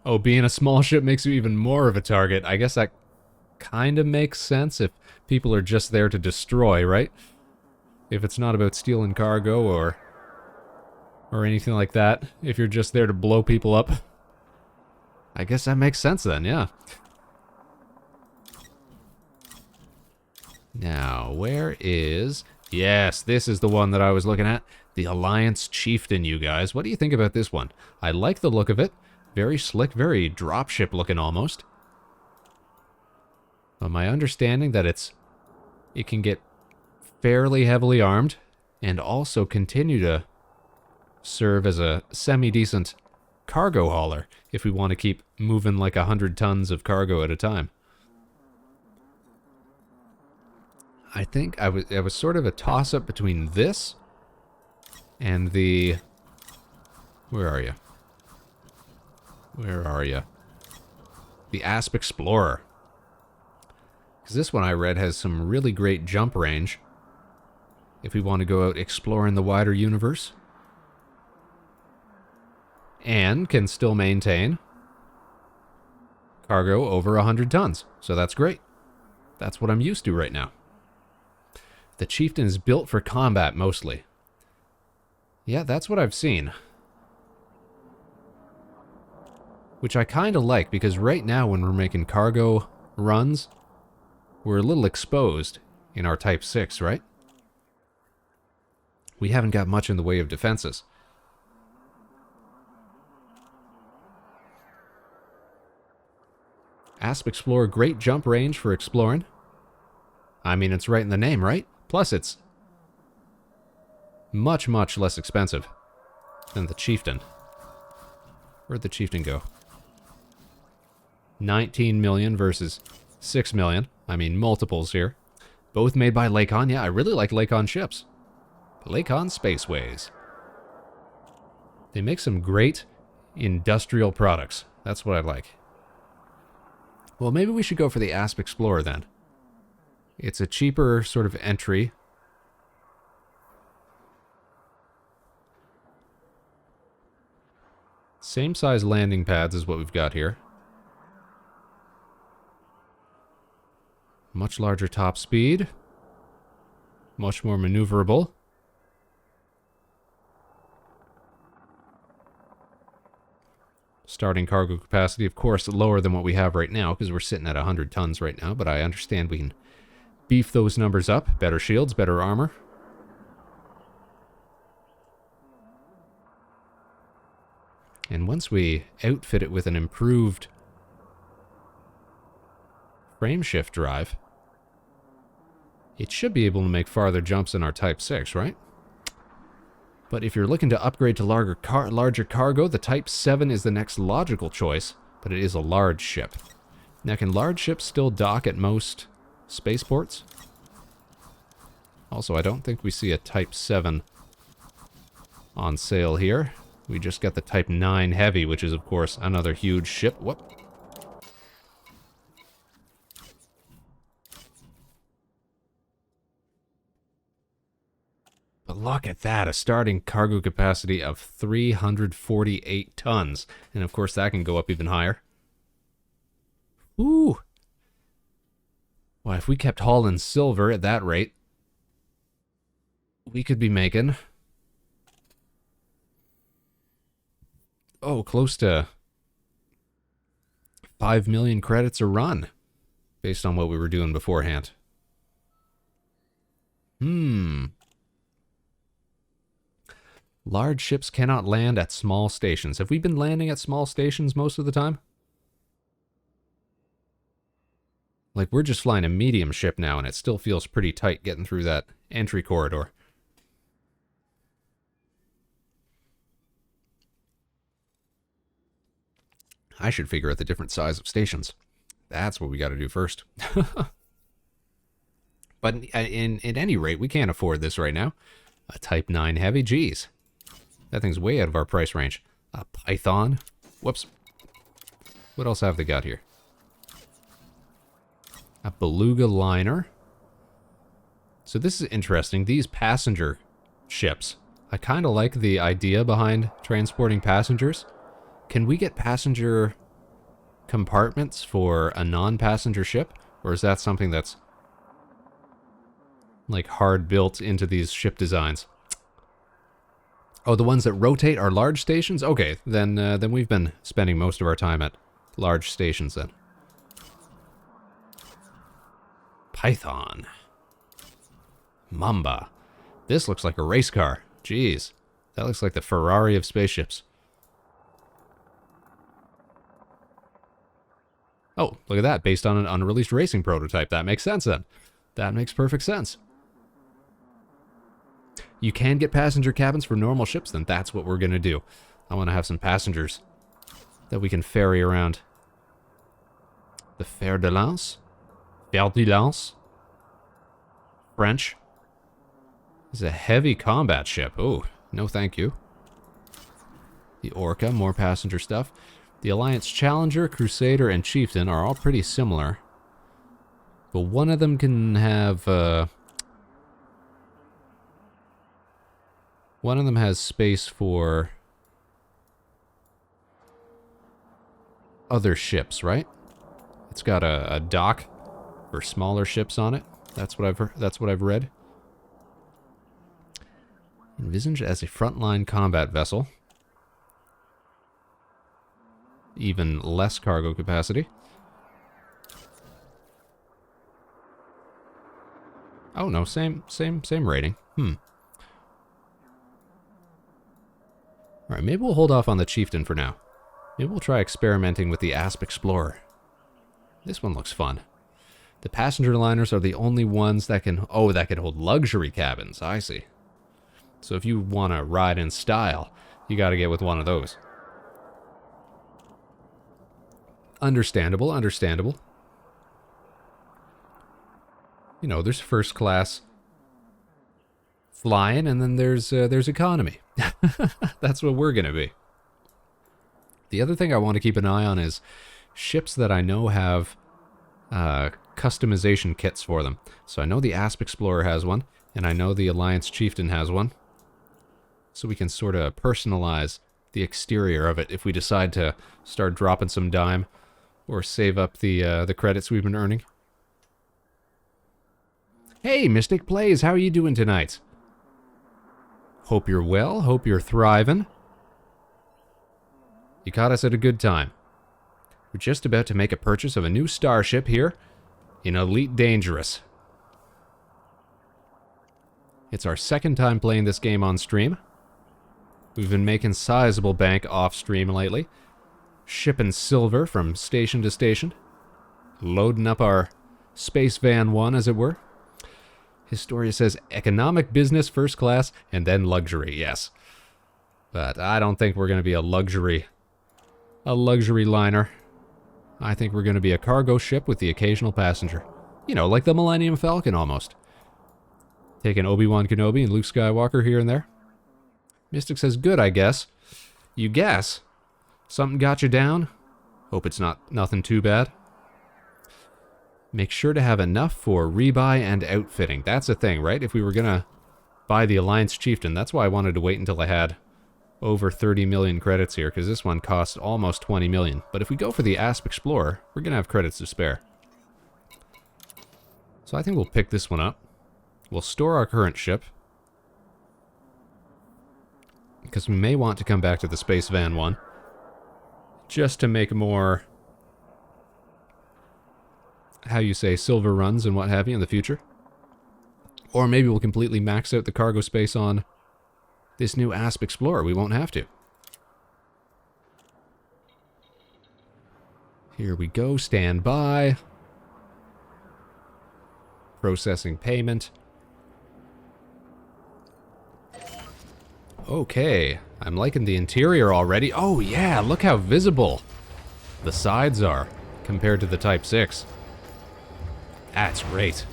Oh, being a small ship makes you even more of a target. I guess that kind of makes sense if people are just there to destroy, right? If it's not about stealing cargo or anything like that. If you're just there to blow people up. I guess that makes sense then, yeah. Now, where is... Yes, this is the one that I was looking at. The Alliance Chieftain, you guys. What do you think about this one? I like the look of it. Very slick, very dropship looking almost. But my understanding that it can get fairly heavily armed and also continue to serve as a semi-decent cargo hauler if we want to keep moving like 100 tons of cargo at a time. I think it was sort of a toss-up between this and the... Where are you? Where are you? The Asp Explorer. Because this one I read has some really great jump range if we want to go out exploring the wider universe. And can still maintain cargo over 100 tons. So that's great. That's what I'm used to right now. The Chieftain is built for combat, mostly. Yeah, that's what I've seen. Which I kind of like, because right now when we're making cargo runs, we're a little exposed in our Type 6, right? We haven't got much in the way of defenses. Asp Explorer, great jump range for exploring. I mean, it's right in the name, right? Plus, it's much, much less expensive than the Chieftain. Where'd the Chieftain go? 19 million versus 6 million. I mean, multiples here. Both made by Lakon. Yeah, I really like Lakon ships. Lakon Spaceways. They make some great industrial products. That's what I like. Well, maybe we should go for the Asp Explorer then. It's a cheaper sort of entry. Same size landing pads as what we've got here. Much larger top speed. Much more maneuverable. Starting cargo capacity, of course, lower than what we have right now, because we're sitting at 100 tons right now, but I understand we can beef those numbers up. Better shields, better armor. And once we outfit it with an improved frame shift drive, it should be able to make farther jumps than our Type 6, right? But if you're looking to upgrade to larger cargo, the Type 7 is the next logical choice, but it is a large ship. Now, can large ships still dock at most spaceports? Also, I don't think we see a Type 7 on sale here. We just got the Type 9 Heavy, which is, of course, another huge ship. Whoop. But look at that, a starting cargo capacity of 348 tons. And of course, that can go up even higher. Ooh. Well, if we kept hauling silver at that rate, we could be making... oh, close to 5 million credits a run, based on what we were doing beforehand. Large ships cannot land at small stations. Have we been landing at small stations most of the time? Like, we're just flying a medium ship now, and it still feels pretty tight getting through that entry corridor. I should figure out the different size of stations. That's what we got to do first. But in at any rate, we can't afford this right now. A Type 9 Heavy, geez. That thing's way out of our price range. A Python. Whoops. What else have they got here? A Beluga liner. So this is interesting. These passenger ships. I kind of like the idea behind transporting passengers. Can we get passenger compartments for a non-passenger ship? Or is that something that's like hard built into these ship designs? Oh, the ones that rotate are large stations? Okay, then we've been spending most of our time at large stations then. Python. Mamba. This looks like a race car. Jeez. That looks like the Ferrari of spaceships. Oh, look at that. Based on an unreleased racing prototype. That makes sense then. That makes perfect sense. You can get passenger cabins for normal ships, then that's what we're going to do. I want to have some passengers that we can ferry around. The Fer de Lance? Fer de Lance? French. This is a heavy combat ship. Oh, no thank you. The Orca, more passenger stuff. The Alliance Challenger, Crusader, and Chieftain are all pretty similar. But one of them can have... one of them has space for other ships, right? It's got a dock for smaller ships on it. That's what I've heard, that's what I've read. Envisioned as a frontline combat vessel. Even less cargo capacity. Oh no, same rating. Alright, maybe we'll hold off on the Chieftain for now. Maybe we'll try experimenting with the Asp Explorer. This one looks fun. The passenger liners are the only ones that can... oh, that can hold luxury cabins. I see. So if you want to ride in style, you got to get with one of those. Understandable, understandable. You know, there's first class flying, and then there's economy. That's what we're gonna be. The other thing I want to keep an eye on is ships that I know have customization kits for them. So I know the Asp Explorer has one, and I know the Alliance Chieftain has one. So we can sort of personalize the exterior of it if we decide to start dropping some dime or save up the credits we've been earning. Hey, Mystic Plays, how are you doing tonight? Hope you're well, hope you're thriving. You caught us at a good time. We're just about to make a purchase of a new starship here in Elite Dangerous. It's our second time playing this game on stream. We've been making sizable bank off stream lately. Shipping silver from station to station. Loading up our Space Van 1, as it were. Historia says economic, business, first class, and then luxury, yes. But I don't think we're going to be a luxury liner. I think we're going to be a cargo ship with the occasional passenger. You know, like the Millennium Falcon almost. Taking Obi-Wan Kenobi and Luke Skywalker here and there. Mystic says, good, I guess. You guess? Something got you down? Hope it's nothing too bad. Make sure to have enough for rebuy and outfitting. That's the thing, right? If we were gonna buy the Alliance Chieftain, that's why I wanted to wait until I had over 30 million credits here, because this one costs almost 20 million. But if we go for the Asp Explorer, we're gonna have credits to spare. So I think we'll pick this one up. We'll store our current ship, because we may want to come back to the Space Van one, just to make more, how you say, silver runs and what have you in the future. Or maybe we'll completely max out the cargo space on this new Asp Explorer. We won't have to. Here we go, stand by. Processing payment. Okay, I'm liking the interior already. Oh yeah, look how visible the sides are compared to the Type 6. That's great.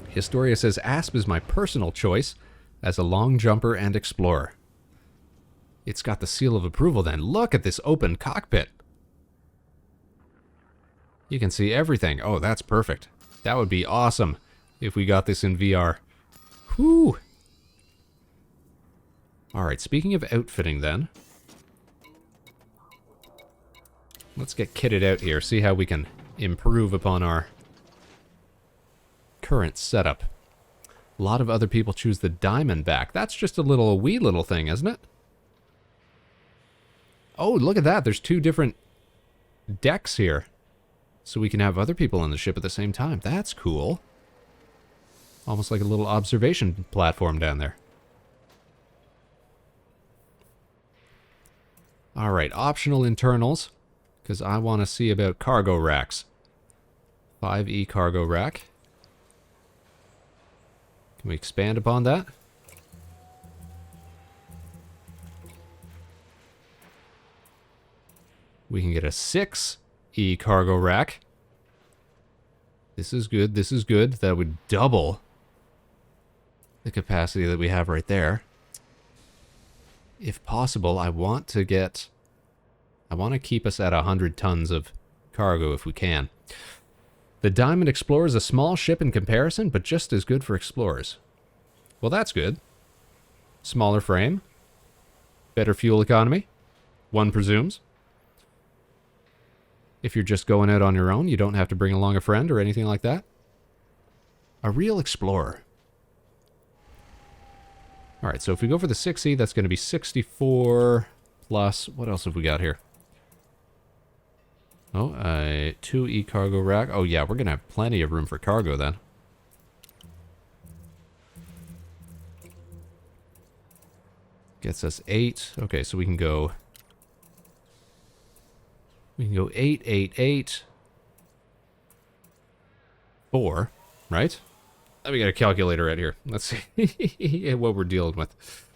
Historia says, Asp is my personal choice as a long jumper and explorer. It's got the seal of approval then. Look at this open cockpit. You can see everything. Oh, that's perfect. That would be awesome if we got this in VR. Whew. Alright, speaking of outfitting then, let's get kitted out here, see how we can improve upon our current setup. A lot of other people choose the Diamondback. That's just a wee little thing, isn't it? Oh, look at that. There's two different decks here. So we can have other people on the ship at the same time. That's cool. Almost like a little observation platform down there. Alright, optional internals, because I want to see about cargo racks. 5E cargo rack. Can we expand upon that? We can get a 6E cargo rack. This is good, this is good. That would double the capacity that we have right there. If possible, I want to keep us at 100 tons of cargo if we can. The Diamond Explorer is a small ship in comparison, but just as good for explorers. Well, that's good. Smaller frame. Better fuel economy. One presumes. If you're just going out on your own, you don't have to bring along a friend or anything like that. A real explorer. Alright, so if we go for the 6E, that's going to be 64 plus... What else have we got here? Oh, a 2E cargo rack. Oh yeah, we're going to have plenty of room for cargo then. Gets us 8. Okay, so we can go... We can go 8, 8, 8. 4, right? Let me get a calculator right here. Let's see what we're dealing with.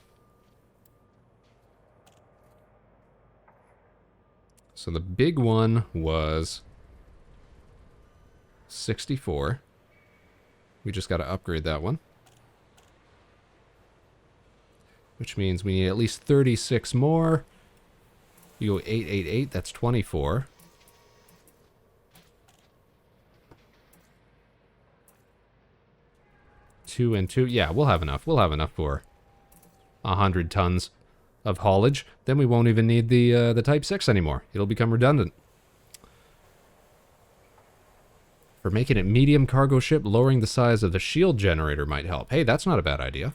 So the big one was 64. We just got to upgrade that one. Which means we need at least 36 more. You go 8, 8, 8, that's 24. Two and two. Yeah, we'll have enough. We'll have enough for 100 tons of haulage. Then we won't even need the Type 6 anymore. It'll become redundant. For making it medium cargo ship, lowering the size of the shield generator might help. Hey, that's not a bad idea.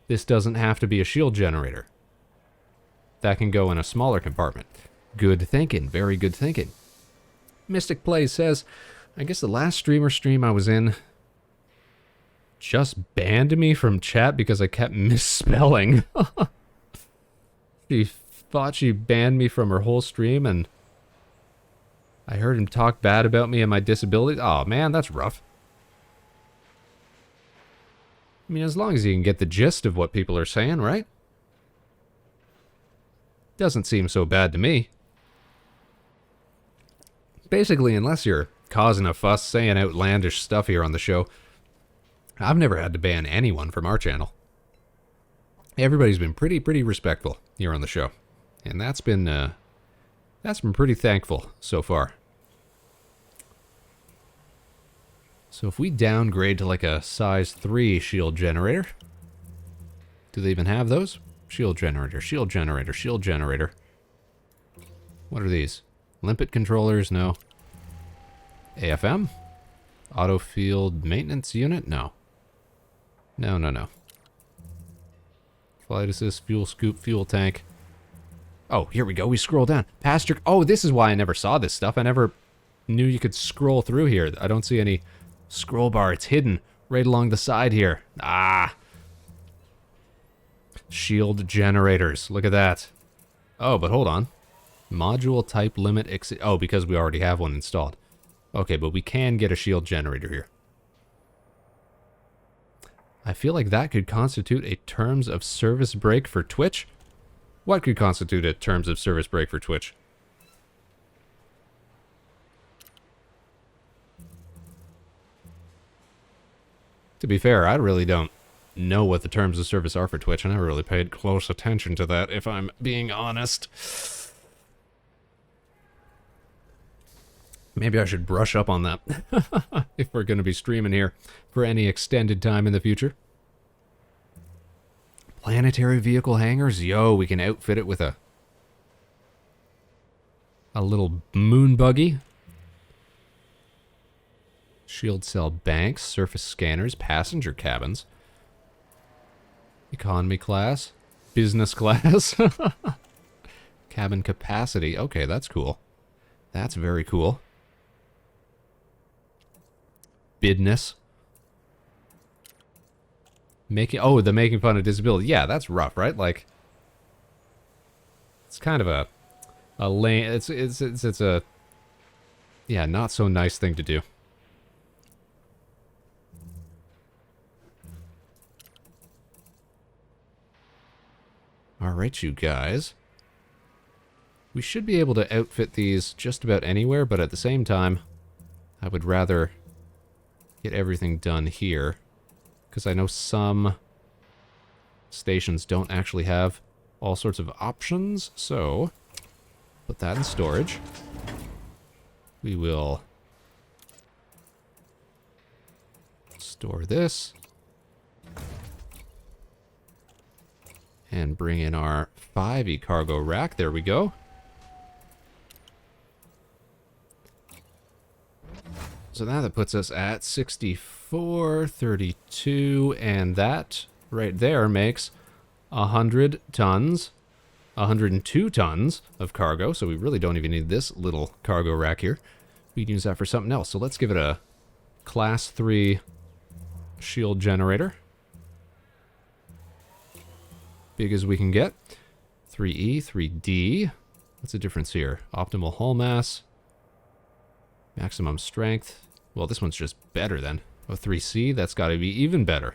This doesn't have to be a shield generator. That can go in a smaller compartment. Good thinking. Very good thinking. Mystic Plays says, I guess the last stream I was in just banned me from chat because I kept misspelling. She thought she banned me from her whole stream, and I heard him talk bad about me and my disability. Oh man, that's rough. I mean, as long as you can get the gist of what people are saying, right? Doesn't seem so bad to me. Basically, unless you're causing a fuss, saying outlandish stuff here on the show. I've never had to ban anyone from our channel. Everybody's been pretty respectful here on the show. And that's been pretty thankful so far. So if we downgrade to like a size 3 shield generator, do they even have those? Shield generator, shield generator, shield generator. What are these? Limpet controllers? No. AFM? Auto field maintenance unit? No. No. Flight assist, fuel scoop, fuel tank. Oh, here we go. We scroll down. Pasture. Oh, this is why I never saw this stuff. I never knew you could scroll through here. I don't see any scroll bar. It's hidden right along the side here. Ah. Shield generators. Look at that. Oh, but hold on. Module type limit. Oh, because we already have one installed. Okay, but we can get a shield generator here. I feel like that could constitute a terms of service break for Twitch. What could constitute a terms of service break for Twitch? To be fair, I really don't know what the terms of service are for Twitch. I never really paid close attention to that, if I'm being honest. Maybe I should brush up on that if we're going to be streaming here for any extended time in the future. Planetary vehicle hangars? Yo, we can outfit it with a little moon buggy. Shield cell banks, surface scanners, passenger cabins. Economy class, business class. Cabin capacity. Okay, that's cool. That's very cool. Bidness. The making fun of disability. Yeah, that's rough, right? Like, it's kind of a lame. It's a not so nice thing to do. All right, you guys. We should be able to outfit these just about anywhere, but at the same time, I would rather get everything done here, because I know some stations don't actually have all sorts of options, so put that in storage. We will store this and bring in our 5e cargo rack. There we go. So now that puts us at 6432, and that right there makes 100 tons, 102 tons of cargo. So we really don't even need this little cargo rack here. We can use that for something else. So let's give it a class 3 shield generator. Big as we can get. 3E, 3D. What's the difference here? Optimal hull mass. Maximum strength. Well, this one's just better then. Oh, 3C, that's got to be even better.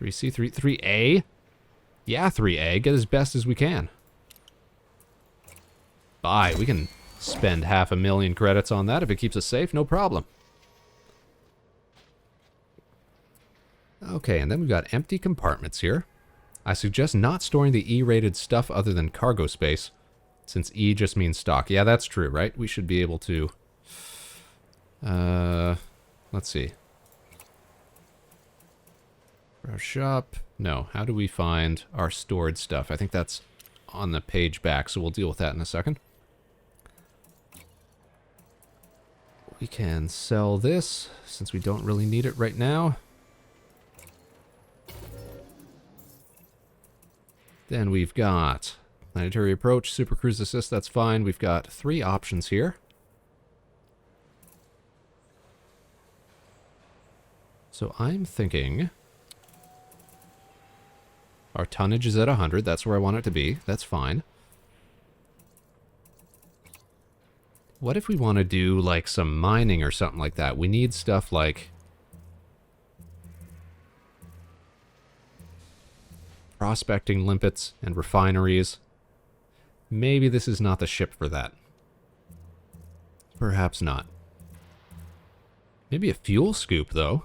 3C, 3A? Yeah, 3A. Get as best as we can. Buy. We can spend 500,000 credits on that if it keeps us safe. No problem. Okay, and then we've got empty compartments here. I suggest not storing the E-rated stuff other than cargo space, since E just means stock. Yeah, that's true, right? We should be able to... let's see. Our shop. No, how do we find our stored stuff? I think that's on the page back, so we'll deal with that in a second. We can sell this, since we don't really need it right now. Then we've got planetary approach, super cruise assist, that's fine. We've got 3 options here. So I'm thinking our tonnage is at 100. That's where I want it to be. That's fine. What if we want to do like some mining or something like that? We need stuff like prospecting limpets and refineries. Maybe this is not the ship for that. Perhaps not. Maybe a fuel scoop, though.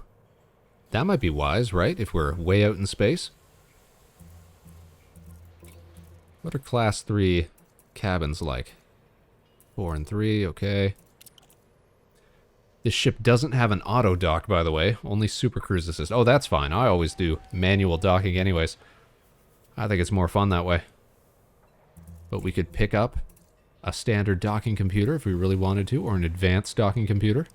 That might be wise, right? If we're way out in space. What are Class 3 cabins like? 4 and 3, okay. This ship doesn't have an auto dock, by the way. Only Super Cruise Assist. Oh, that's fine. I always do manual docking anyways. I think it's more fun that way. But we could pick up a standard docking computer if we really wanted to, or an advanced docking computer.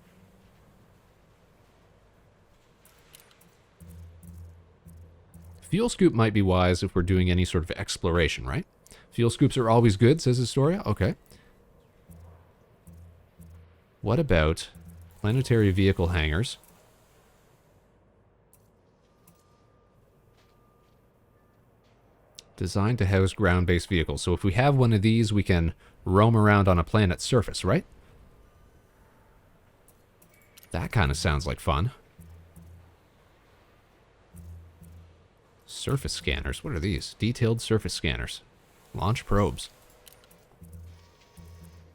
Fuel scoop might be wise if we're doing any sort of exploration, right? Fuel scoops are always good, says Historia. Okay. What about planetary vehicle hangars? Designed to house ground-based vehicles. So if we have one of these, we can roam around on a planet's surface, right? That kind of sounds like fun. Surface scanners. What are these? Detailed surface scanners. Launch probes.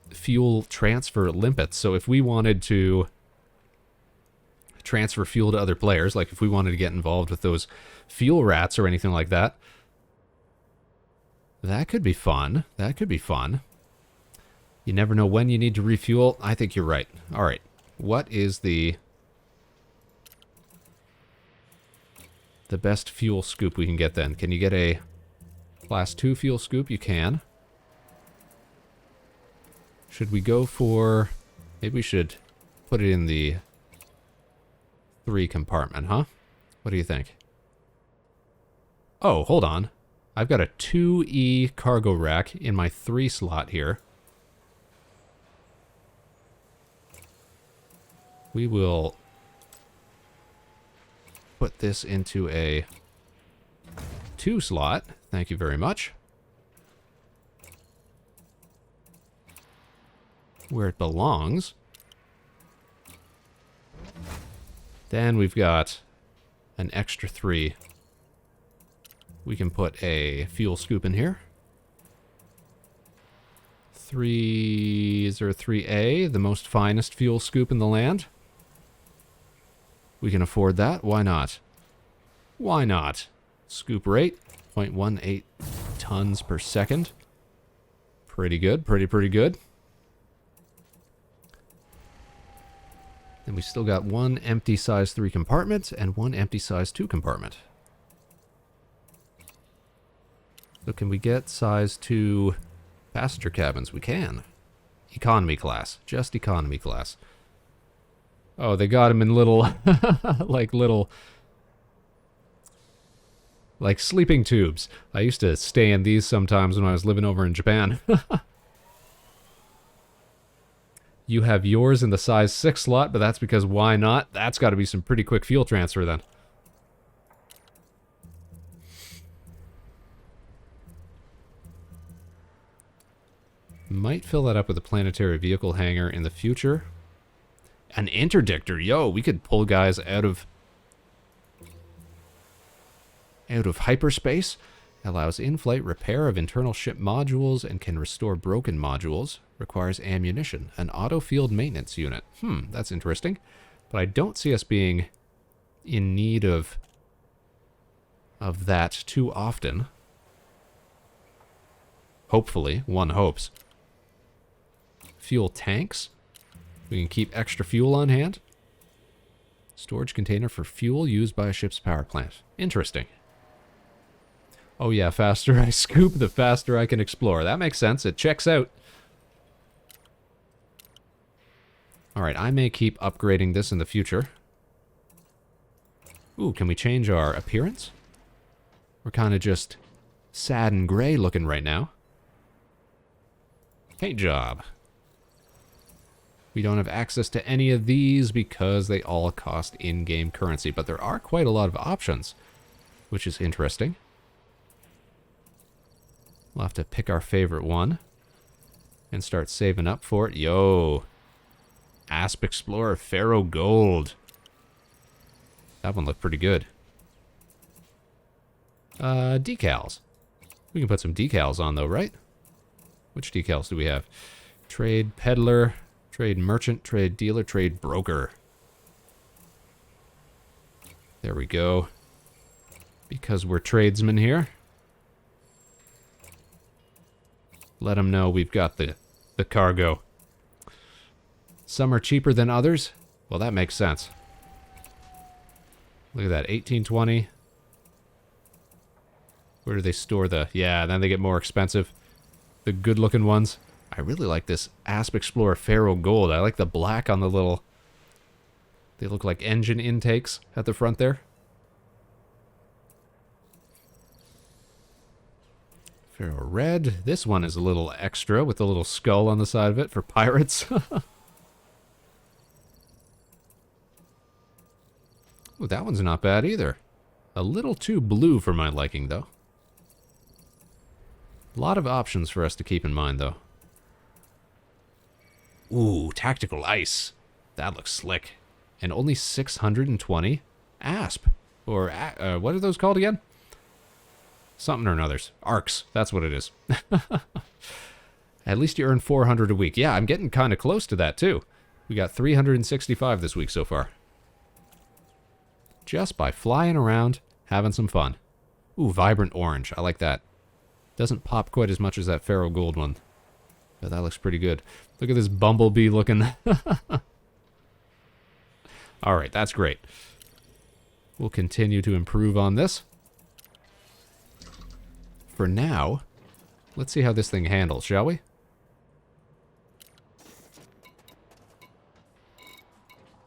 Fuel transfer limpets. So if we wanted to transfer fuel to other players, like if we wanted to get involved with those fuel rats or anything like that, that could be fun. That could be fun. You never know when you need to refuel. I think you're right. All right. What is the best fuel scoop we can get then? Can you get a Class 2 fuel scoop? You can. Should we go for... Maybe we should put it in the 3 compartment, huh? What do you think? Oh, hold on. I've got a 2E cargo rack in my 3 slot here. We will put this into a 2 slot. Thank you very much. Where it belongs. Then we've got an extra 3. We can put a fuel scoop in here. 3A, the most finest fuel scoop in the land. We can afford that. Why not? Why not? Scoop rate, 0.18 tons per second. Pretty good, pretty good. And we still got 1 empty size 3 compartment and 1 empty size 2 compartment. So can we get size 2 passenger cabins? We can. Economy class. Just economy class. Oh, they got them in little... like sleeping tubes. I used to stay in these sometimes when I was living over in Japan. You have yours in the size 6 slot, but that's because why not? That's got to be some pretty quick fuel transfer then. Might fill that up with a planetary vehicle hangar in the future. An interdictor. Yo, we could pull guys out of hyperspace. Allows in-flight repair of internal ship modules and can restore broken modules. Requires ammunition. An auto field maintenance unit. That's interesting. But I don't see us being in need of that too often. Hopefully. One hopes. Fuel tanks. We can keep extra fuel on hand. Storage container for fuel used by a ship's power plant. Interesting. Oh yeah, faster I scoop, the faster I can explore. That makes sense. It checks out. Alright, I may keep upgrading this in the future. Ooh, can we change our appearance? We're kind of just sad and gray looking right now. Paint job. We don't have access to any of these because they all cost in-game currency, but there are quite a lot of options, which is interesting. We'll have to pick our favorite one and start saving up for it. Yo, Asp Explorer Pharaoh Gold. That one looked pretty good. Decals. We can put some decals on though, right? Which decals do we have? Trade Peddler Trade merchant, trade dealer, trade broker. There we go. Because we're tradesmen here. Let them know we've got the cargo. Some are cheaper than others. Well, that makes sense. Look at that, 1820. Where do they store the... Yeah, then they get more expensive. The good-looking ones. I really like this Asp Explorer Pharaoh Gold. I like the black on the little... They look like engine intakes at the front there. Pharaoh Red. This one is a little extra with a little skull on the side of it for pirates. Ooh, that one's not bad either. A little too blue for my liking, though. A lot of options for us to keep in mind, though. Ooh, tactical ice. That looks slick. And only 620 asp. Or, what are those called again? Something or another's. Arcs. That's what it is. At least you earn 400 a week. Yeah, I'm getting kind of close to that, too. We got 365 this week so far. Just by flying around, having some fun. Ooh, vibrant orange. I like that. Doesn't pop quite as much as that Pharaoh Gold one. But that looks pretty good. Look at this bumblebee looking. Alright, that's great. We'll continue to improve on this. For now, let's see how this thing handles, shall we?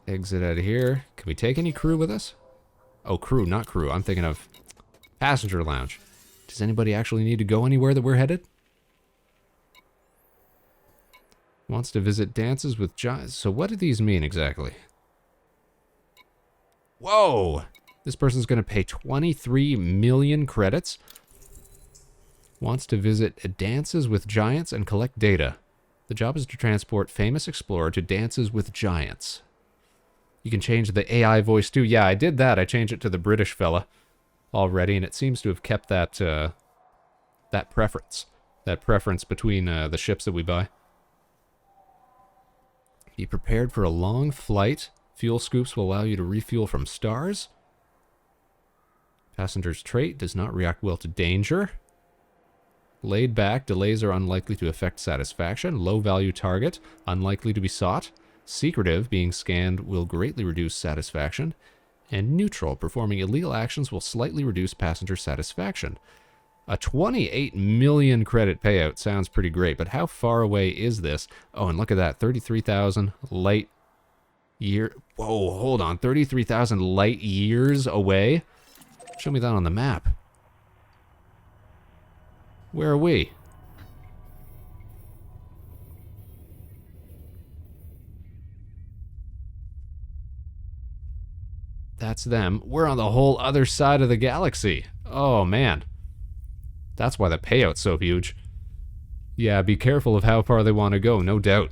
Exit out of here. Can we take any crew with us? Oh, crew, not crew. I'm thinking of passenger lounge. Does anybody actually need to go anywhere that we're headed? Wants to visit dances with giants. So what do these mean exactly? Whoa! This person's going to pay 23 million credits. Wants to visit dances with giants and collect data. The job is to transport famous explorer to dances with giants. You can change the AI voice too. Yeah, I did that. I changed it to the British fella already, and it seems to have kept that that preference. That preference between the ships that we buy. Be prepared for a long flight. Fuel scoops will allow you to refuel from stars. Passenger's trait does not react well to danger. Laid back, delays are unlikely to affect satisfaction. Low value target, unlikely to be sought. Secretive, being scanned will greatly reduce satisfaction. And neutral, performing illegal actions will slightly reduce passenger satisfaction. A 28 million credit payout sounds pretty great, but how far away is this? Oh, and look at that, 33,000 light year. Whoa, hold on, 33,000 light years away? Show me that on the map. Where are we? That's them. We're on the whole other side of the galaxy. Oh, man. That's why the payout's so huge. Yeah, be careful of how far they want to go, no doubt.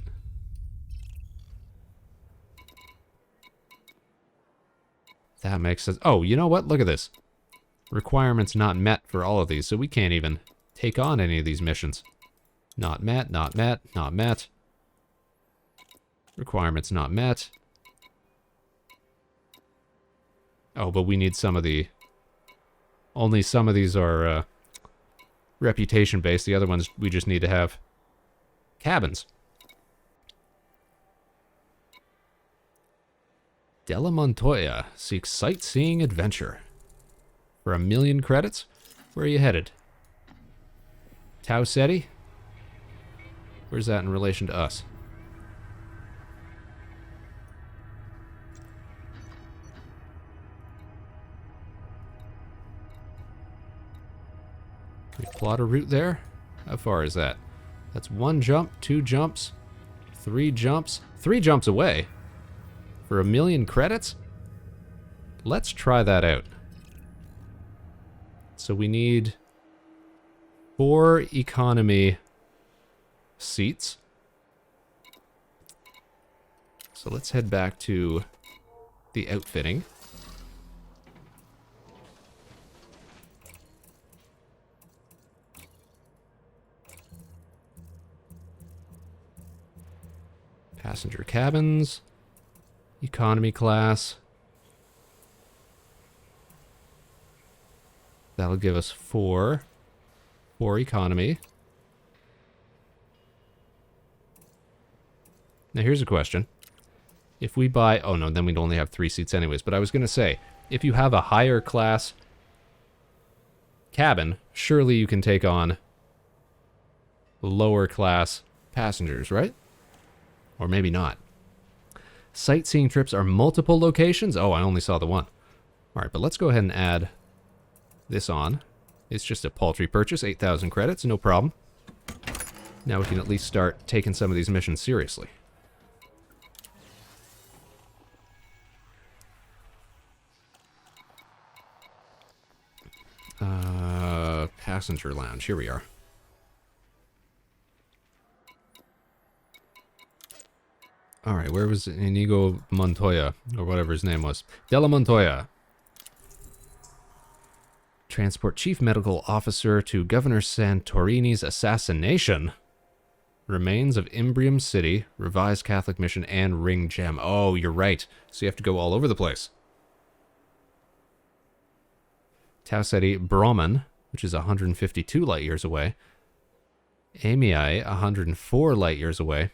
That makes sense. Oh, you know what? Look at this. Requirements not met for all of these, so we can't even take on any of these missions. Not met, not met, not met. Requirements not met. Oh, but we need some of the... Only some of these are reputation-based. The other ones we just need to have cabins. Della Montoya seeks sightseeing adventure. For 1 million credits? Where are you headed? Tau Ceti? Where's that in relation to us? Can we plot a route there? How far is that? That's 1 jump, 2 jumps, 3 jumps. 3 jumps away? For 1 million credits? Let's try that out. So we need 4 economy seats. So let's head back to the outfitting. Passenger cabins. Economy class. That'll give us 4. 4 economy. Now here's a question. If we buy... Oh no, then we'd only have 3 seats anyways. But I was going to say, if you have a higher class cabin, surely you can take on lower class passengers, right? Or maybe not. Sightseeing trips are multiple locations? Oh, I only saw the one. Alright, but let's go ahead and add this on. It's just a paltry purchase, 8,000 credits, no problem. Now we can at least start taking some of these missions seriously. Passenger lounge, here we are. Alright, where was Inigo Montoya, or whatever his name was? Della Montoya. Transport Chief Medical Officer to Governor Santorini's assassination. Remains of Imbrium City, Revised Catholic Mission, and Ring Gem. Oh, you're right. So you have to go all over the place. Tau Ceti Brahman, which is 152 light years away. Amii, 104 light years away.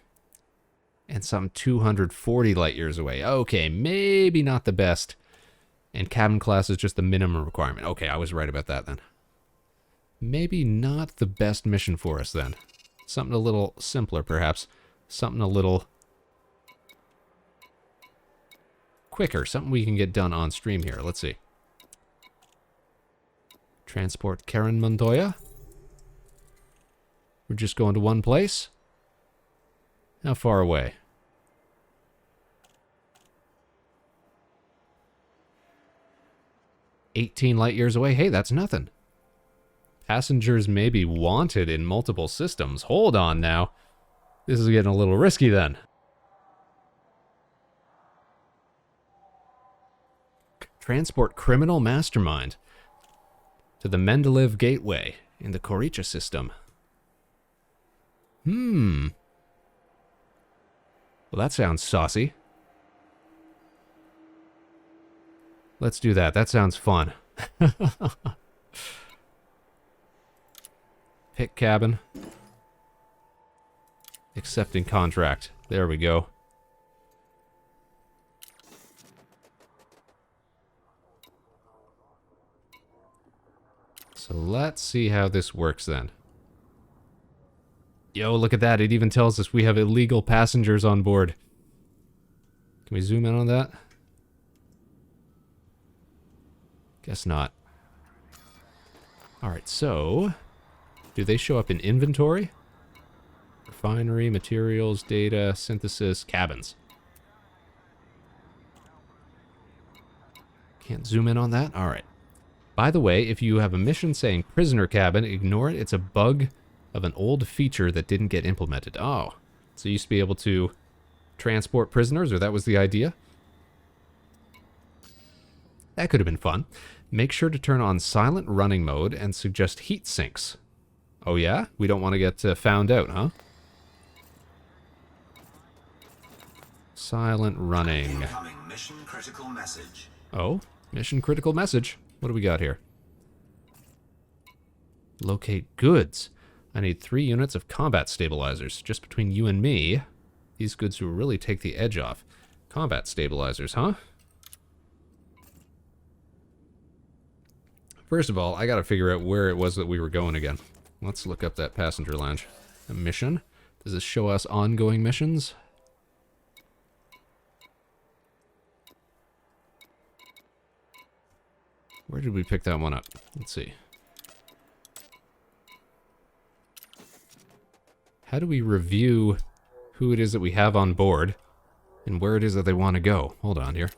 And some 240 light years away. Okay, maybe not the best. And cabin class is just the minimum requirement. Okay, I was right about that then. Maybe not the best mission for us then. Something a little simpler, perhaps. Something a little quicker. Something we can get done on stream here. Let's see. Transport Karen Montoya. We're just going to one place. How far away? "18 light years away. Hey, that's nothing. Passengers may be wanted in multiple systems. Hold on now. This is getting a little risky then. Transport criminal mastermind to the Mendeleev Gateway in the Koricha system. Well, that sounds saucy. Let's do that. That sounds fun. Pick cabin. Accepting contract. There we go. So let's see how this works then. Yo, look at that. It even tells us we have illegal passengers on board. Can we zoom in on that? Guess not. Alright, so... do they show up in inventory? Refinery, materials, data, synthesis, cabins. Can't zoom in on that? Alright. By the way, if you have a mission saying prisoner cabin, ignore it. It's a bug of an old feature that didn't get implemented. Oh, so you used to be able to transport prisoners, or that was the idea? That could have been fun. Make sure to turn on silent running mode and suggest heat sinks. Oh yeah? We don't want to get found out, huh? Silent running. Incoming mission critical message. Oh, mission critical message. What do we got here? Locate goods. I need 3 units of combat stabilizers. Just between you and me, these goods will really take the edge off. Combat stabilizers, huh? First of all, I gotta figure out where it was that we were going again. Let's look up that passenger lounge. A mission? Does this show us ongoing missions? Where did we pick that one up? Let's see. How do we review who it is that we have on board and where it is that they want to go? Hold on here.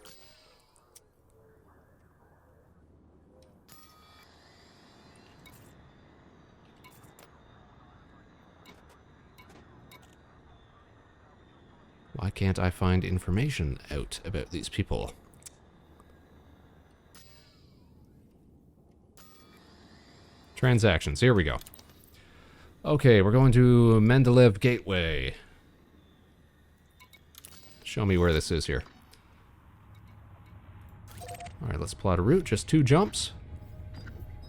Why can't I find information out about these people? Transactions, here we go. Okay, we're going to Mendeleev Gateway. Show me where this is here. Alright, let's plot a route. Just 2 jumps.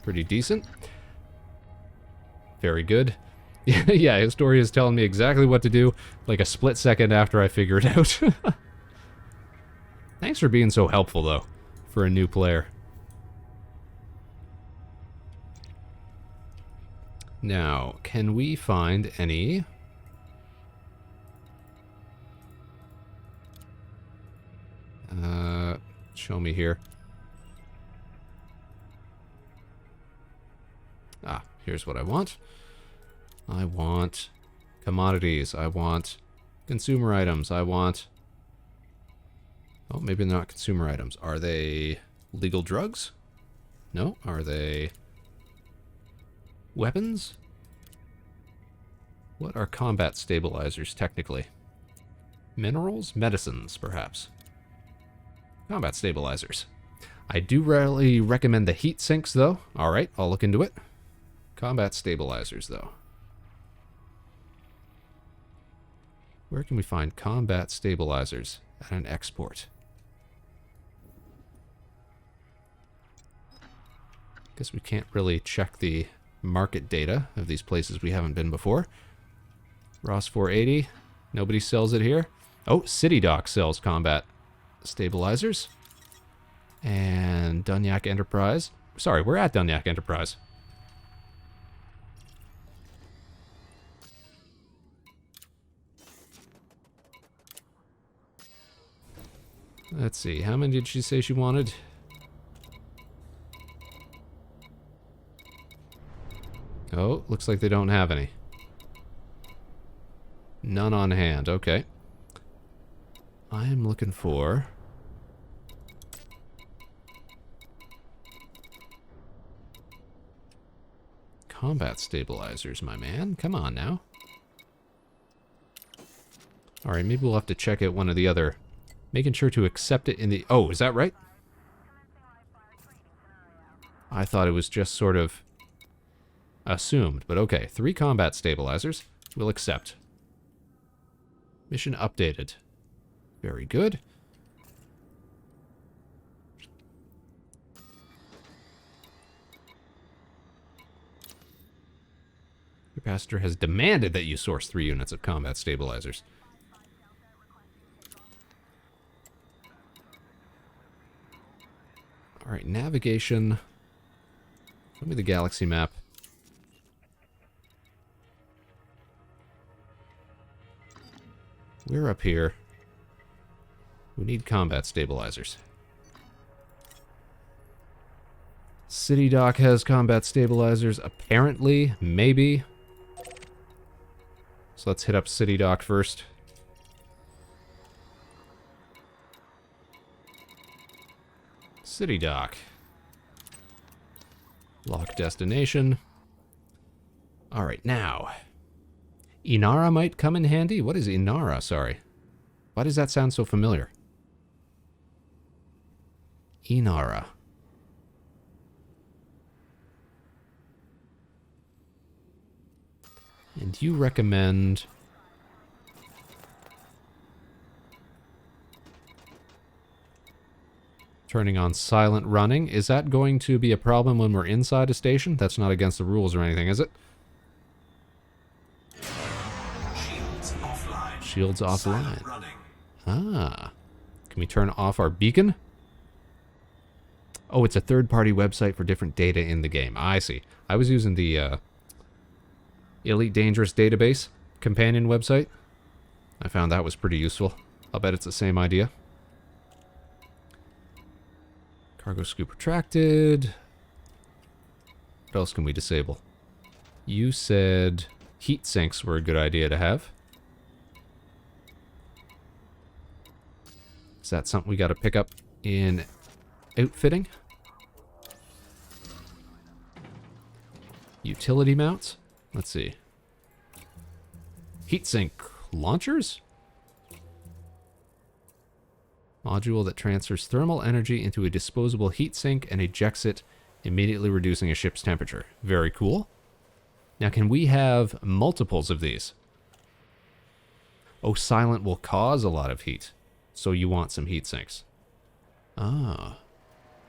Pretty decent. Very good. Yeah, Historia is telling me exactly what to do, like a split second after I figure it out. Thanks for being so helpful, though, for a new player. Now, can we find any... show me here. Ah, here's what I want. I want commodities. I want consumer items. I want... Oh, maybe they're not consumer items. Are they legal drugs? No. Are they weapons? What are combat stabilizers, technically? Minerals? Medicines, perhaps. Combat stabilizers. I do rarely recommend the heat sinks, though. Alright, I'll look into it. Combat stabilizers, though. Where can we find combat stabilizers at an export? Guess we can't really check the market data of these places we haven't been before. Ross 480. Nobody sells it here. Oh, City Dock sells combat stabilizers. And Dunyak Enterprise. Sorry, we're at Dunyak Enterprise. Let's see, how many did she say she wanted? Oh, looks like they don't have any. None on hand, okay. I am looking for... combat stabilizers, my man. Come on now. Alright, maybe we'll have to check out one of the other... Making sure to accept it in the... Oh, is that right? I thought it was just sort of assumed, but okay. 3 combat stabilizers. We'll accept. Mission updated. Very good. Your passenger has demanded that you source 3 units of combat stabilizers. Alright, navigation. Show me the galaxy map. We're up here. We need combat stabilizers. City Dock has combat stabilizers, apparently, maybe. So let's hit up City Dock first. City Dock. Lock destination. Alright, now. Inara might come in handy? What is Inara? Sorry. Why does that sound so familiar? Inara. And you recommend... turning on silent running. Is that going to be a problem when we're inside a station? That's not against the rules or anything, is it? Shields offline. Shields offline. Running. Ah. Can we turn off our beacon? Oh, it's a third-party website for different data in the game. I see. I was using the Elite Dangerous Database companion website. I found that was pretty useful. I'll bet it's the same idea. Cargo scoop retracted. What else can we disable? You said heat sinks were a good idea to have. Is that something we got to pick up in outfitting? Utility mounts? Let's see. Heatsink launchers? Module that transfers thermal energy into a disposable heatsink and ejects it, immediately reducing a ship's temperature. Very cool. Now, can we have multiples of these? Oh, silent will cause a lot of heat. So you want some heat sinks. Ah.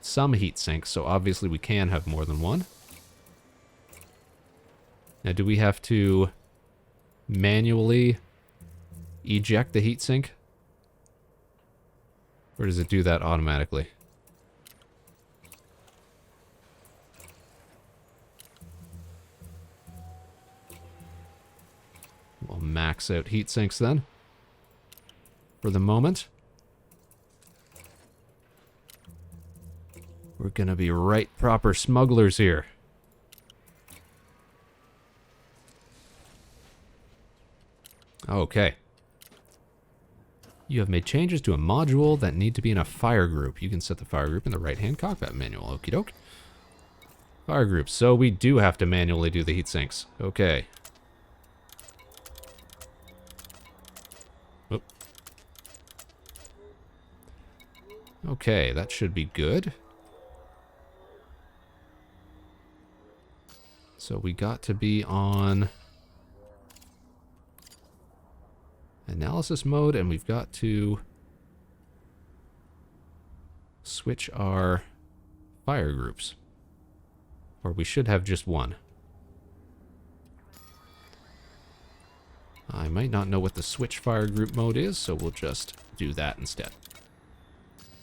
Some heat sinks, so obviously we can have more than one. Now, do we have to manually eject the heatsink? Or does it do that automatically? We'll max out heatsinks then. For the moment. We're gonna be right proper smugglers here. Okay. You have made changes to a module that need to be in a fire group. You can set the fire group in the right-hand cockpit manual. Okie doke. Fire groups. So we do have to manually do the heat sinks. Okay. Oop. Okay, that should be good. So we got to be on analysis mode, and we've got to switch our fire groups. Or we should have just one. I might not know what the switch fire group mode is, so we'll just do that instead.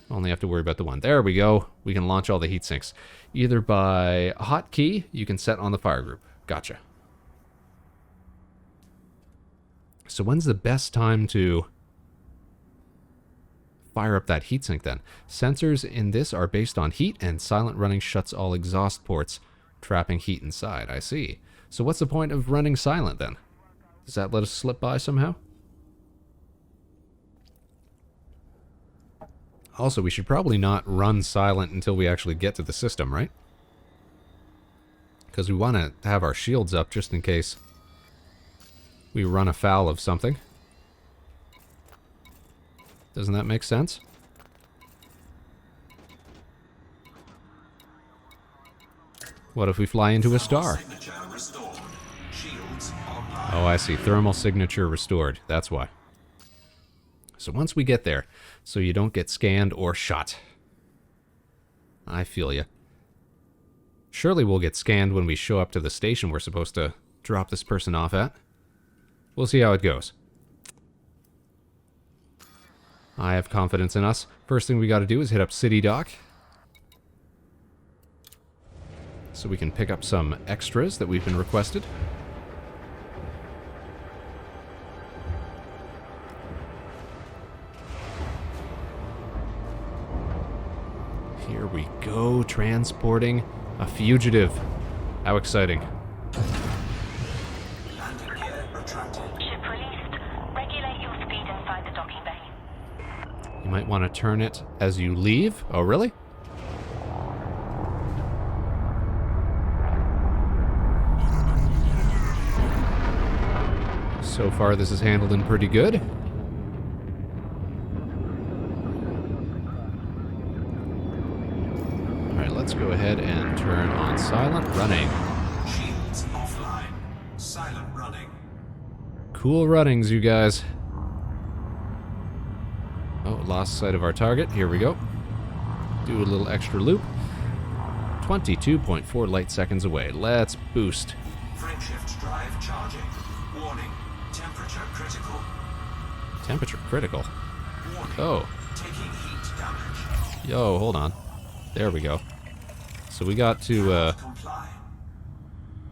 Only have to worry about the one. There we go. We can launch all the heat sinks. Either by a hotkey, you can set on the fire group. Gotcha. So when's the best time to fire up that heatsink then? Sensors in this are based on heat, and silent running shuts all exhaust ports, trapping heat inside. I see. So what's the point of running silent then? Does that let us slip by somehow? Also, we should probably not run silent until we actually get to the system, right? Because we want to have our shields up just in case we run afoul of something. Doesn't that make sense? What if we fly into a star? Oh, I see. Thermal signature restored. That's why. So once we get there, so you don't get scanned or shot. I feel ya. Surely we'll get scanned when we show up to the station we're supposed to drop this person off at. We'll see how it goes. I have confidence in us. First thing we gotta do is hit up City Dock. So we can pick up some extras that we've been requested. Here we go, transporting a fugitive. How exciting. Landing gear retracted. Ship released. Regulate your speed inside the docking bay. You might want to turn it as you leave. Oh, really? So far, this is handled in pretty good. Let's go ahead and turn on silent running. Shields offline. Silent running. Cool runnings, you guys. Oh, lost sight of our target. Here we go. Do a little extra loop. 22.4 light seconds away. Let's boost. Frameshift drive charging. Warning. Temperature critical. Temperature critical. Warning. Oh. Taking heat damage. Yo, hold on. There we go. So we got to Comply.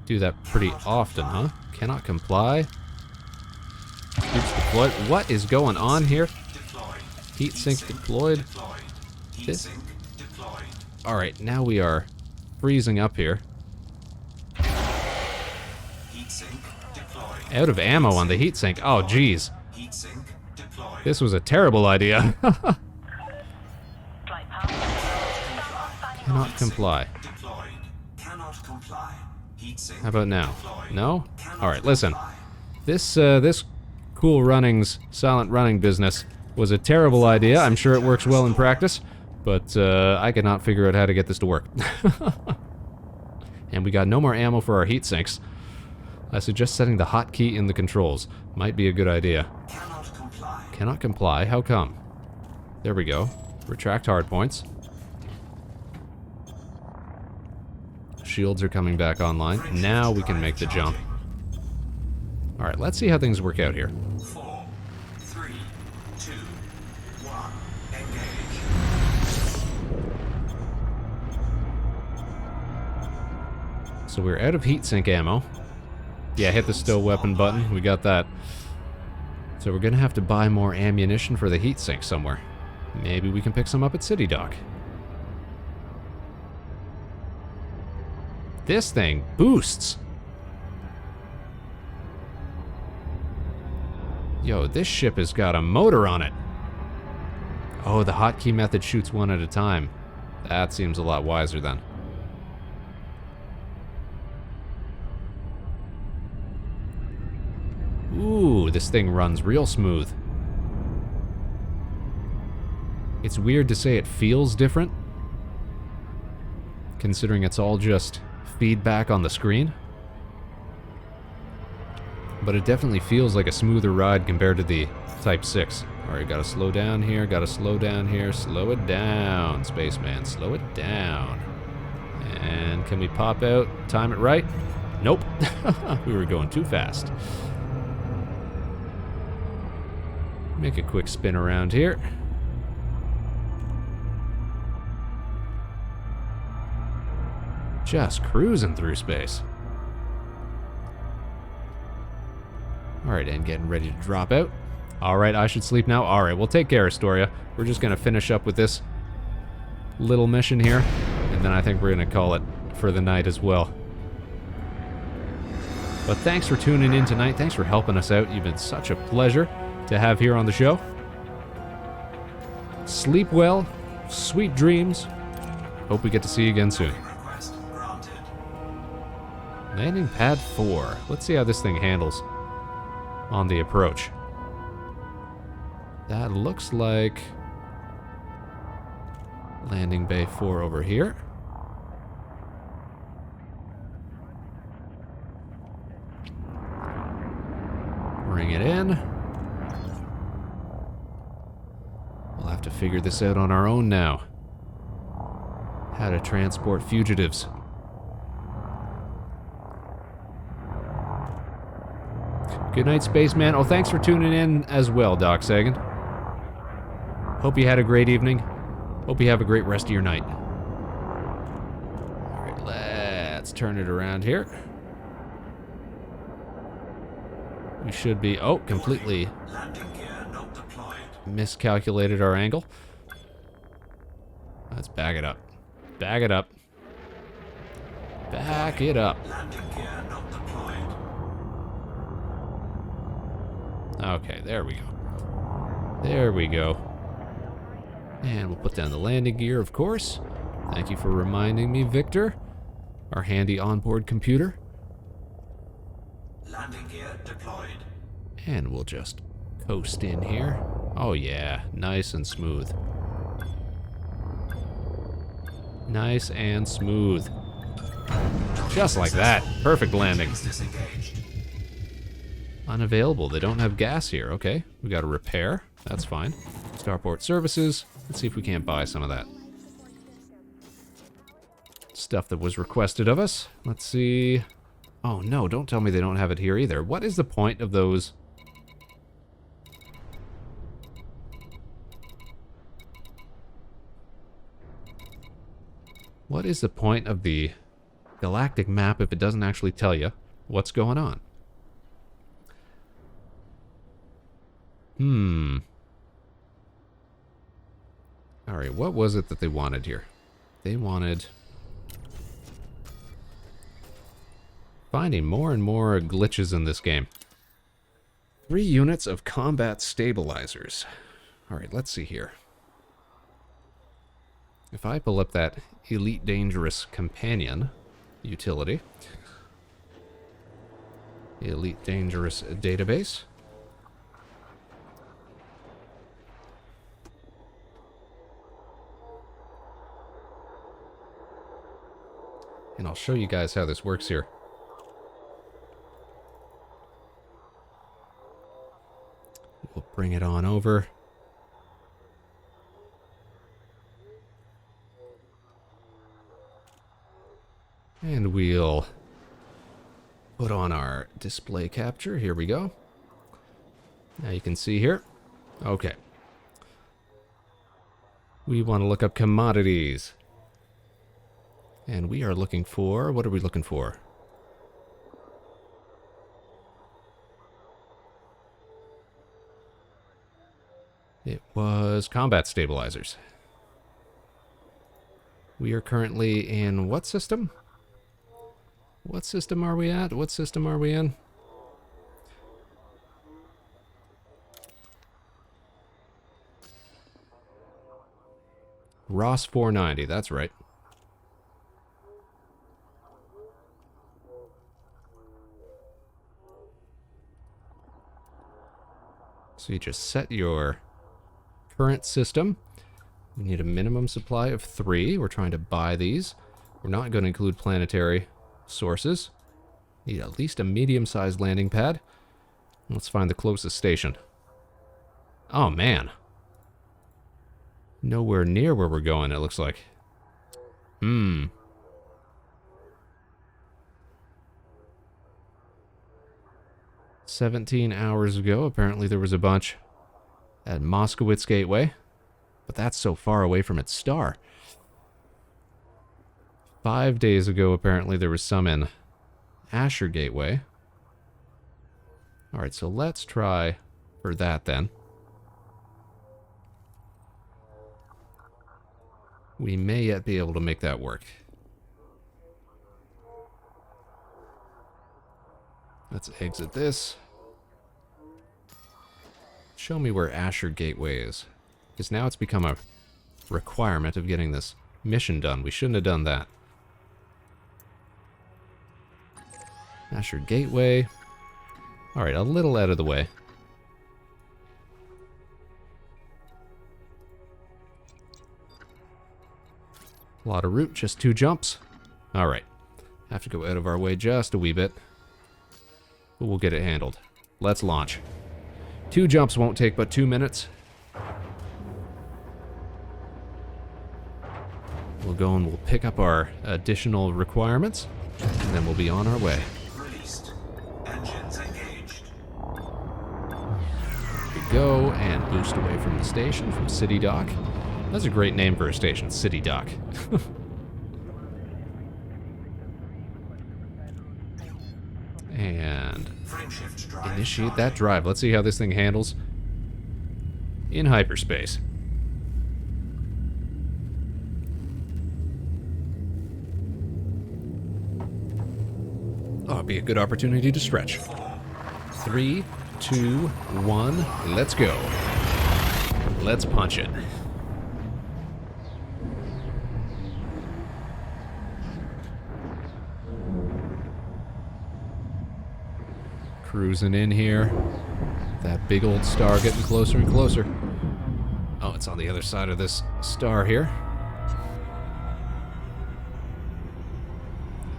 do that pretty often, huh? Cannot comply. Oops, deployed. What is going on here? Deployed. Heatsink deployed. Deployed. This- Heatsink deployed. Alright, now we are freezing up here. Heatsink deployed. Out of ammo on the heatsink. Oh, jeez. Heatsink deployed. This was a terrible idea. Flight path. Cannot comply. Deployed. Cannot comply. Heatsink. How about now? deployed. No? Cannot Alright, listen. comply. This cool runnings, silent running business was a terrible idea. I'm sure it works well in practice, but I could not figure out how to get this to work. And we got no more ammo for our heat sinks. I suggest setting the hotkey in the controls. Might be a good idea. Cannot comply. Cannot comply. How come? There we go. Retract hard points. Shields are coming back online. Now we can make the jump. Alright, let's see how things work out here. 4, 3, 2, 1, engage. So we're out of heatsink ammo. Yeah, hit the stow weapon button. We got that. So we're gonna have to buy more ammunition for the heatsink somewhere. Maybe we can pick some up at City Dock. This thing boosts. Yo, this ship has got a motor on it. Oh, the hotkey method shoots one at a time. That seems a lot wiser then. Ooh, this thing runs real smooth. It's weird to say it feels different, considering it's all just feedback on the screen. But it definitely feels like a smoother ride compared to the Type 6. Alright, gotta slow down here, gotta slow down here. Slow it down, Spaceman, slow it down. And can we pop out, time it right? Nope. We were going too fast. Make a quick spin around here. Just cruising through space. Alright, and getting ready to drop out. Alright, I should sleep now. Alright, well, take care, Astoria. We're just gonna finish up with this little mission here, and then I think we're gonna call it for the night as well. But thanks for tuning in tonight. Thanks for helping us out. You've been such a pleasure to have here on the show. Sleep well. Sweet dreams. Hope we get to see you again soon. Request granted. Landing pad 4. Let's see how this thing handles on the approach. That looks like landing bay 4 over here. Bring it in. We'll have to figure this out on our own now. How to transport fugitives. Good night, Spaceman. Oh, thanks for tuning in as well, Doc Sagan. Hope you had a great evening. Hope you have a great rest of your night. Alright, let's turn it around here. We should be... Oh, completely Landing gear not deployed. miscalculated our angle. Let's back it up. Back it up. Back it up. Landing gear not deployed. Okay, there we go. There we go. And we'll put down the landing gear, of course. Thank you for reminding me, Victor. Our handy onboard computer. Landing gear deployed. And we'll just coast in here. Oh yeah, nice and smooth. Nice and smooth. Just like that. Perfect landing. Disengaged. Unavailable. They don't have gas here. Okay, we got a repair. That's fine. Starport services. Let's see if we can't buy some of that stuff that was requested of us. Let's see. Oh no, don't tell me they don't have it here either. What is the point of those? What is the point of the galactic map if it doesn't actually tell you what's going on? Alright, what was it that they wanted here? They wanted... Finding more and more glitches in this game. 3 units of combat stabilizers. Alright, let's see here. If I pull up that Elite Dangerous Companion utility. Elite Dangerous Database. And I'll show you guys how this works here. We'll bring it on over. And we'll put on our display capture. Here we go. Now you can see here. Okay. We want to look up commodities. And we are looking for... What are we looking for? It was combat stabilizers. We are currently in what system? What system are we at? What system are we in? Ross 490, that's right. So you just set your current system. We need a minimum supply of 3. We're trying to buy these. We're not going to include planetary sources. Need at least a medium-sized landing pad. Let's find the closest station. Oh, man. Nowhere near where we're going, it looks like. 17 hours ago, apparently there was a bunch at Moskowitz Gateway. But that's so far away from its star. 5 days ago, apparently there was some in Asher Gateway. Alright, so let's try for that then. We may yet be able to make that work. Let's exit this. Show me where Asher Gateway is. Because now it's become a requirement of getting this mission done. We shouldn't have done that. Asher Gateway. Alright, a little out of the way. A lot of route, just 2 jumps. Alright. Have to go out of our way just a wee bit. But we'll get it handled. Let's launch. 2 jumps won't take but 2 minutes. We'll go and we'll pick up our additional requirements, and then we'll be on our way. Released. Engines engaged. We go and boost away from the station, from City Dock. That's a great name for a station, City Dock. And Frameshift drive. initiate that drive. Let's see how this thing handles in hyperspace. Oh, it'd be a good opportunity to stretch. 3, 2, 1, let's go. Let's punch it. Cruising in here. That big old star getting closer and closer. Oh, it's on the other side of this star here.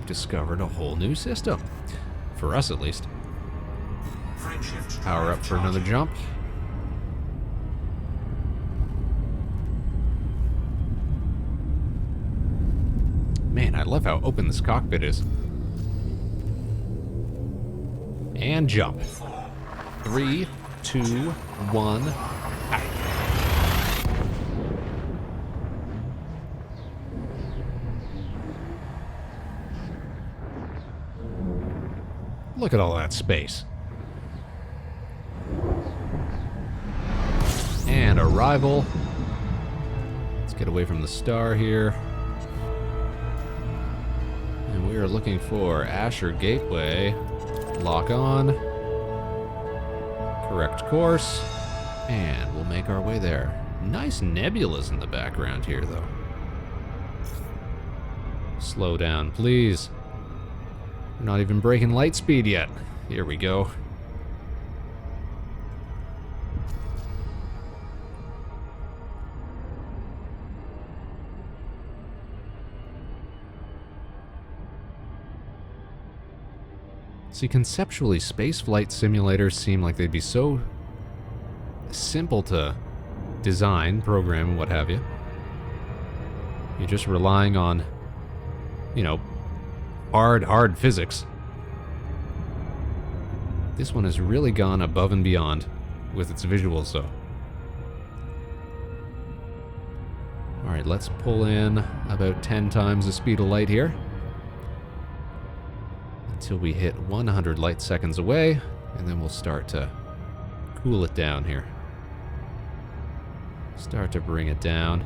Discovered a whole new system. For us, at least. Frameshift Power drive up for another charging. jump. Man, I love how open this cockpit is. And jump. 3, 2, 1. Ah. Look at all that space. And arrival. Let's get away from the star here. And we are looking for Asher Gateway. Lock on. Correct course. And we'll make our way there. Nice nebulas in the background here, though. Slow down, please. We're not even breaking light speed yet. Here we go. See, conceptually, spaceflight simulators seem like they'd be so simple to design, program, what have you. You're just relying on, you know, hard physics. This one has really gone above and beyond with its visuals, though. Alright, let's pull in about 10 times the speed of light here. Until we hit 100 light seconds away, and then we'll start to cool it down here. Start to bring it down.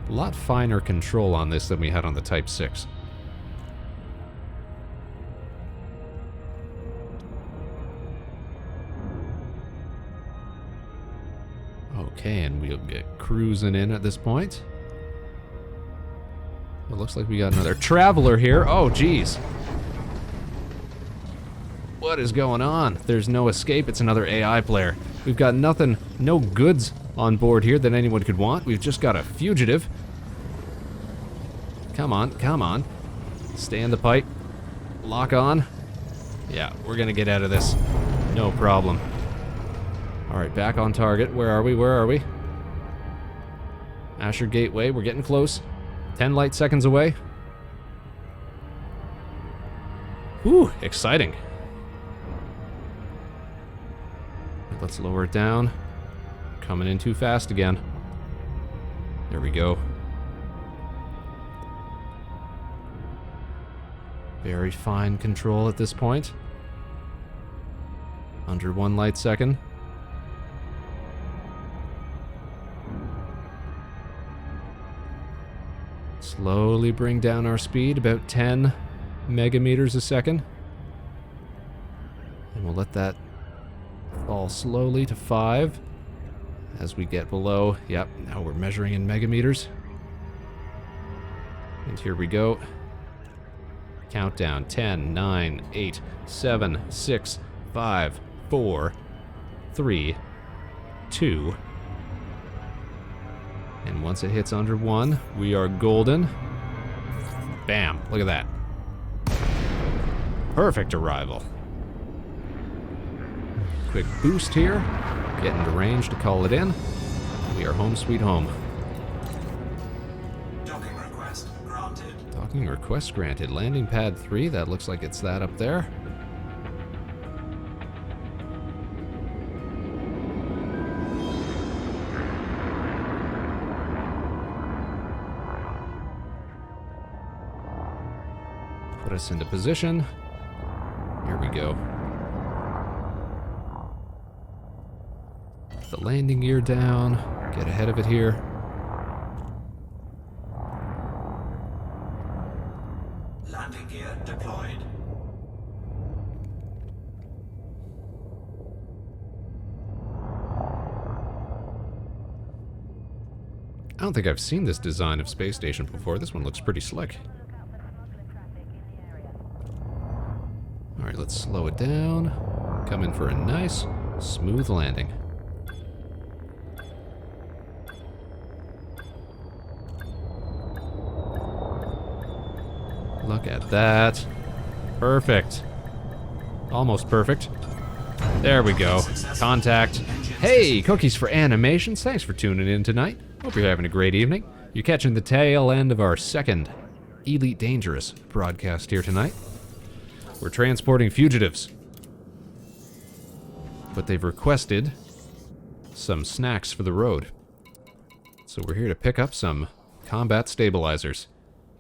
A lot finer control on this than we had on the Type 6. Okay, and we'll get cruising in at this point. It looks like we got another traveler here. Oh, geez. What is going on? There's no escape. It's another AI player. We've got nothing, no goods on board here that anyone could want. We've just got a fugitive. Come on, come on. Stay in the pipe. Lock on. Yeah, we're gonna get out of this. No problem. Alright, back on target. Where are we? Where are we? Asher Gateway. We're getting close. 10 light seconds away. Whew, exciting. Let's lower it down. Coming in too fast again. There we go. Very fine control at this point. Under 1 light second. Slowly bring down our speed, about 10 megameters a second. And we'll let that fall slowly to 5 as we get below. Yep, now we're measuring in megameters. And here we go. Countdown. 10, 9, 8, 7, 6, 5, 4, 3, 2. And once it hits under 1, we are golden. Bam, look at that. Perfect arrival. Quick boost here. Get into range to call it in. We are home sweet home. Docking request granted. Docking request granted. Landing pad 3, that looks like it's that up there. Put us into position. Here we go. The landing gear down. Get ahead of it here. Landing gear deployed. I don't think I've seen this design of space station before. This one looks pretty slick. Alright, let's slow it down. Come in for a nice, smooth landing. Look at that. Perfect. Almost perfect. There we go. Contact. Hey, Cookies for Animations. Thanks for tuning in tonight. Hope you're having a great evening. You're catching the tail end of our second Elite Dangerous broadcast here tonight. We're transporting fugitives. But they've requested some snacks for the road. So we're here to pick up some combat stabilizers.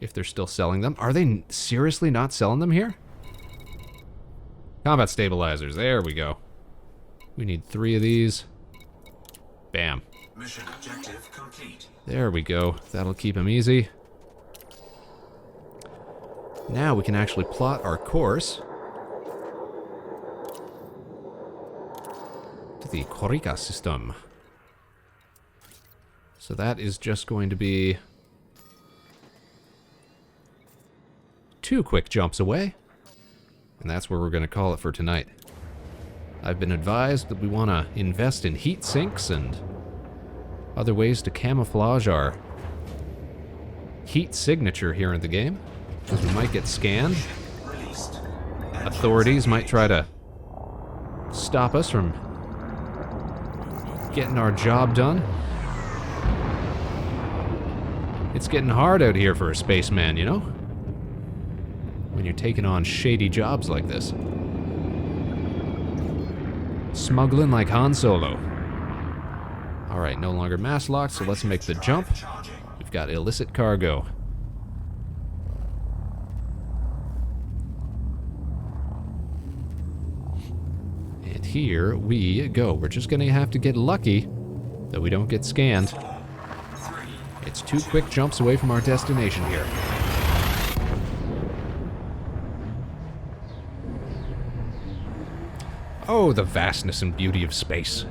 If they're still selling them. Are they seriously not selling them here? Combat stabilizers. There we go. We need 3 of these. Bam. Mission objective complete. There we go. That'll keep them easy. Now we can actually plot our course to the Corica system. So that is just going to be 2 quick jumps away, and that's where we're going to call it for tonight. I've been advised that we want to invest in heat sinks and other ways to camouflage our heat signature here in the game, because we might get scanned. Released. Authorities might try to stop us from getting our job done. It's getting hard out here for a spaceman, you know? when you're taking on shady jobs like this. Smuggling like Han Solo. Alright, no longer mass locked, so let's make the jump. We've got illicit cargo. And here we go. We're just gonna have to get lucky that we don't get scanned. It's 2 quick jumps away from our destination here. Oh, the vastness and beauty of space.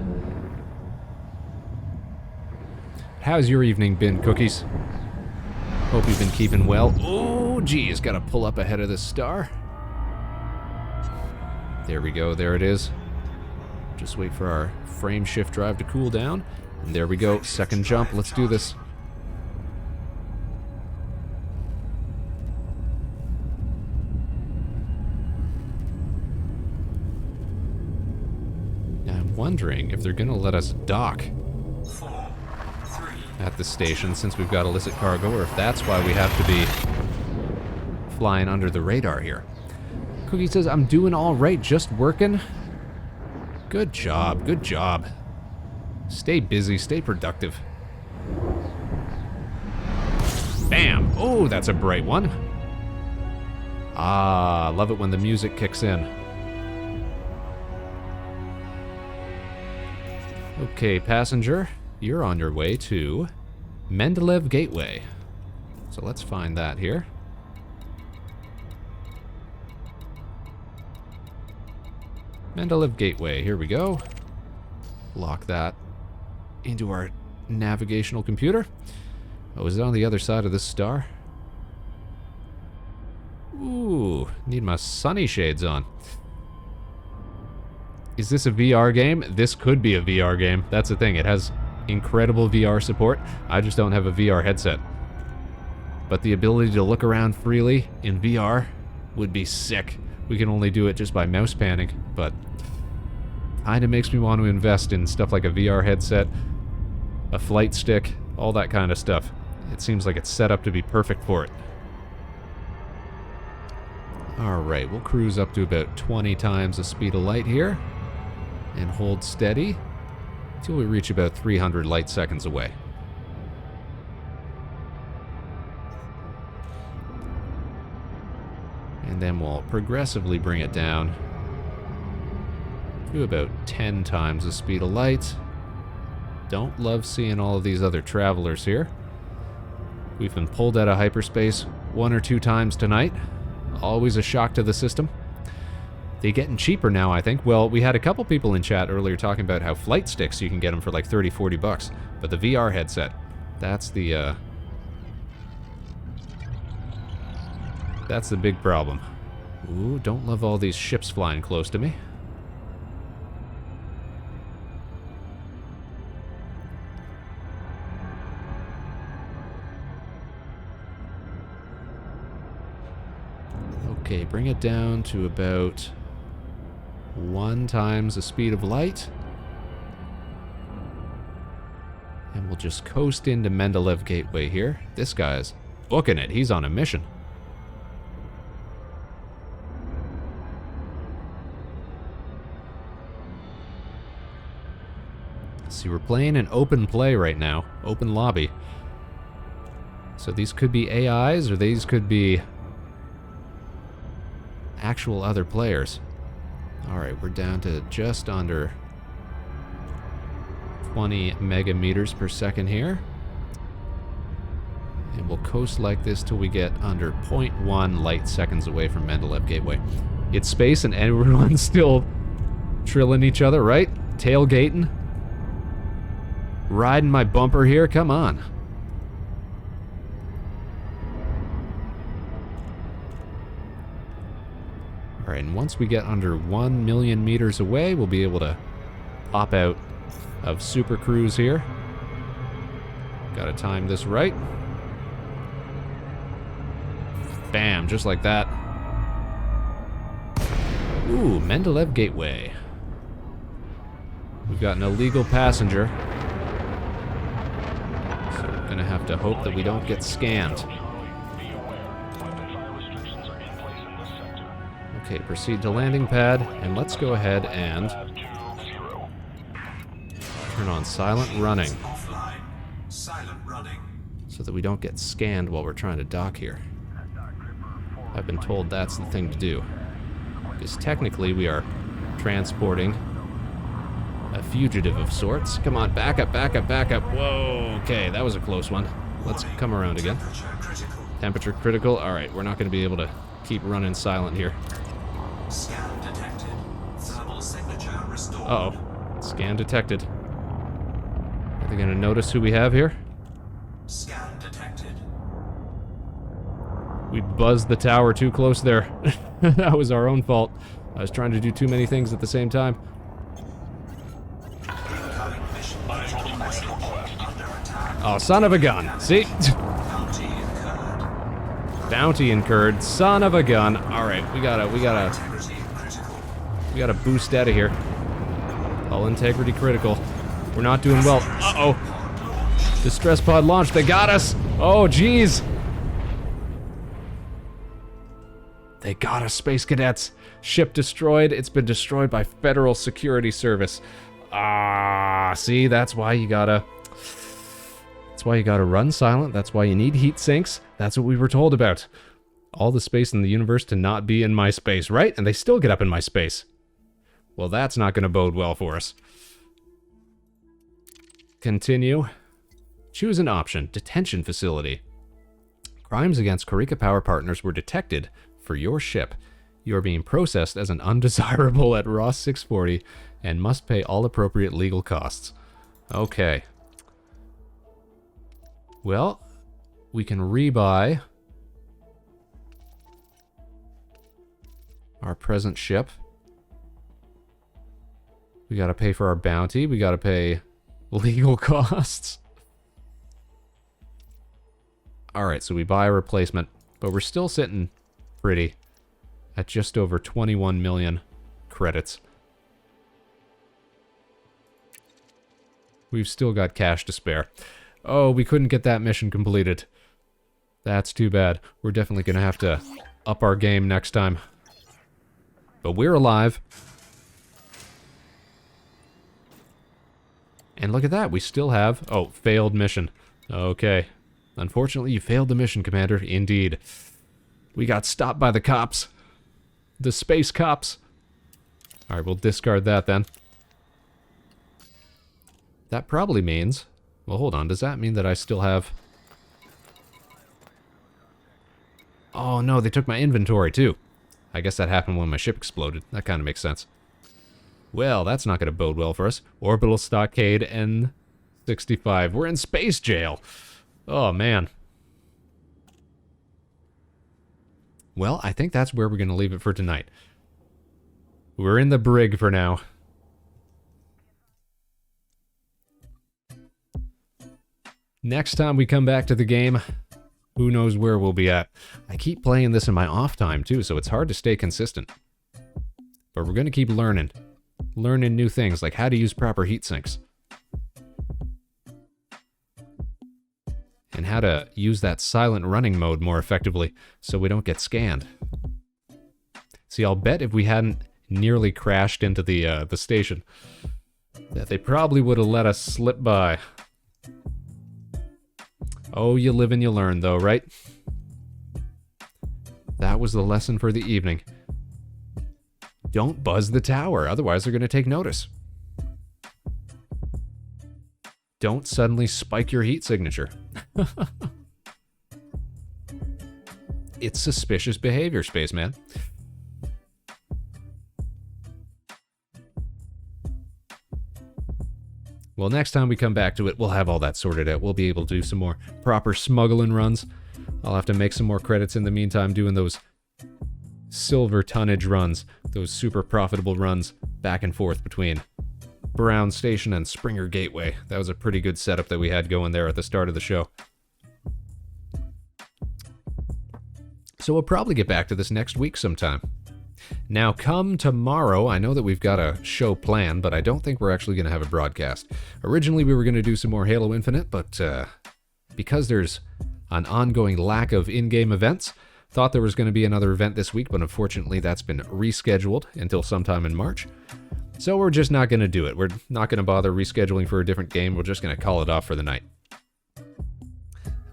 How's your evening been, Cookies? Hope you've been keeping well. Oh, geez, gotta pull up ahead of this star. There we go, there it is. Just wait for our frame shift drive to cool down. And there we go, second jump, let's do this. Wondering if they're gonna let us dock at the station since we've got illicit cargo, or if that's why we have to be flying under the radar here. Cookie says, I'm doing all right, just working. Good job, good job. Stay busy, stay productive. Bam! Oh, that's a bright one. Ah, love it when the music kicks in. Okay, passenger, you're on your way to Mendeleev Gateway. So let's find that here. Mendeleev Gateway, here we go. Lock that into our navigational computer. Oh, is it on the other side of this star? Ooh, need my sunny shades on. Is this a VR game? This could be a VR game. That's the thing. It has incredible VR support. I just don't have a VR headset. But the ability to look around freely in VR would be sick. We can only do it just by mouse panning, but kinda makes me want to invest in stuff like a VR headset, a flight stick, all that kind of stuff. It seems like it's set up to be perfect for it. Alright, we'll cruise up to about 20 times the speed of light here. And hold steady until we reach about 300 light seconds away. And then we'll progressively bring it down to about 10 times the speed of light. Don't love seeing all of these other travelers here. We've been pulled out of hyperspace 1 or 2 times tonight. Always a shock to the system. They're getting cheaper now, I think. Well, we had a couple people in chat earlier talking about how flight sticks, you can get them for like 30, 40 bucks. But the VR headset, that's the big problem. Ooh, don't love all these ships flying close to me. Okay, bring it down to about 1 times the speed of light. And we'll just coast into Mendeleev Gateway here. This guy's booking it. He's on a mission. See, we're playing an open play right now. Open lobby. So these could be AIs, or these could be actual other players. Alright, we're down to just under 20 megameters per second here. And we'll coast like this till we get under 0.1 light seconds away from Mendeleev Gateway. It's space and everyone's still trilling each other, right? Tailgating. Riding my bumper here, come on. Alright, and once we get under 1 million meters away, we'll be able to pop out of Super Cruise here. Gotta time this right. Bam, just like that. Ooh, Mendeleev Gateway. We've got an illegal passenger. So we're gonna have to hope that we don't get scanned. Okay, proceed to landing pad, and let's go ahead and turn on silent running Offline. Silent running. so that we don't get scanned while we're trying to dock here. I've been told that's the thing to do. Because technically we are transporting a fugitive of sorts. Come on, back up, back up, back up. Whoa, okay, that was a close one. Let's come around again. Temperature critical. Temperature critical. Alright, we're not going to be able to keep running silent here. Scan detected. Thermal signature restored. Uh-oh. Scan detected. Are they going to notice who we have here? Scan detected. We buzzed the tower too close there. That was our own fault. I was trying to do too many things at the same time. Incoming mission critical message. Under attack. Oh, son of a gun. See? Bounty incurred. Bounty incurred. Son of a gun. Alright, we gotta Integrity critical. boost out of here. Hull integrity critical. We're not doing well. Uh-oh. Distress pod launched. They got us. Oh, jeez. They got us, Space Cadets. Ship destroyed. It's been destroyed by Federal Security Service. Ah, see, that's why you gotta run silent. That's why you need heat sinks. That's what we were told about. All the space in the universe to not be in my space, right? And they still get up in my space. Well, that's not gonna bode well for us. Continue. Choose an option. Detention facility. Crimes against Karika Power Partners were detected for your ship. You are being processed as an undesirable at Ross 640 and must pay all appropriate legal costs. Okay. Well, we can rebuy our present ship. We gotta pay for our bounty. We gotta pay legal costs. Alright, so we buy a replacement, but we're still sitting pretty at just over 21 million credits. We've still got cash to spare. Oh, we couldn't get that mission completed. That's too bad. We're definitely going to have to up our game next time. But we're alive. And look at that, we still have... Oh, failed mission. Okay. Unfortunately, you failed the mission, Commander. Indeed. We got stopped by the cops. The space cops. Alright, we'll discard that then. That probably means... Well, hold on. Does that mean that I still have... Oh, no, they took my inventory, too. I guess that happened when my ship exploded. That kind of makes sense. Well, that's not going to bode well for us. Orbital Stockade N65. We're in space jail. Oh, man. Well, I think that's where we're going to leave it for tonight. We're in the brig for now. Next time we come back to the game, who knows where we'll be at. I keep playing this in my off time, too, so it's hard to stay consistent. But we're going to keep learning. Learning new things, like how to use proper heat sinks. And how to use that silent running mode more effectively so we don't get scanned. See, I'll bet if we hadn't nearly crashed into the station, that they probably would have let us slip by. Oh, you live and you learn, though, right? That was the lesson for the evening. Don't buzz the tower, otherwise they're going to take notice. Don't suddenly spike your heat signature. It's suspicious behavior, Spaceman. Well, next time we come back to it, we'll have all that sorted out. We'll be able to do some more proper smuggling runs. I'll have to make some more credits in the meantime doing those silver tonnage runs, those super profitable runs back and forth between Brown Station and Springer Gateway. That was a pretty good setup that we had going there at the start of the show. So we'll probably get back to this next week sometime. Now, come tomorrow, I know that we've got a show planned, but I don't think we're actually going to have a broadcast. Originally, we were going to do some more Halo Infinite, but because there's an ongoing lack of in-game events, Thought there was going to be another event this week, but unfortunately that's been rescheduled until sometime in March. So we're just not going to do it. We're not going to bother rescheduling for a different game. We're just going to call it off for the night.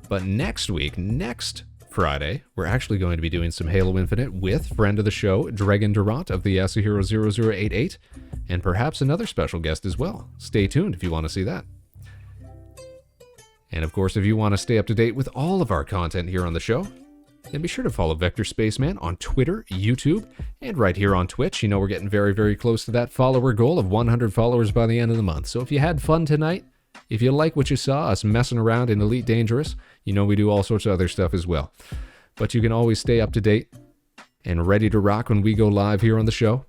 But next week, next Friday, we're actually going to be doing some Halo Infinite with friend of the show, Dragon Durant of the Yasuhiro 0088, and perhaps another special guest as well. Stay tuned if you want to see that. And of course, if you want to stay up to date with all of our content here on the show, then be sure to follow Vector Spaceman on Twitter, YouTube, and right here on Twitch. You know we're getting very, very close to that follower goal of 100 followers by the end of the month. So if you had fun tonight, if you like what you saw, us messing around in Elite Dangerous, you know we do all sorts of other stuff as well. But you can always stay up to date and ready to rock when we go live here on the show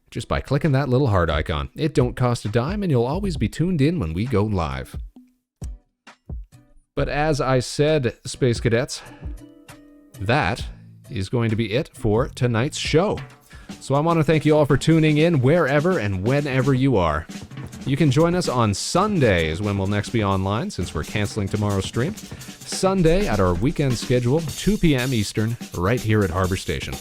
just by clicking that little heart icon. It don't cost a dime, and you'll always be tuned in when we go live. But as I said, Space Cadets, that is going to be it for tonight's show. So I want to thank you all for tuning in wherever and whenever you are. You can join us on Sundays when we'll next be online, since we're canceling tomorrow's stream. Sunday at our weekend schedule, 2 p.m. Eastern, right here at Harbor Station.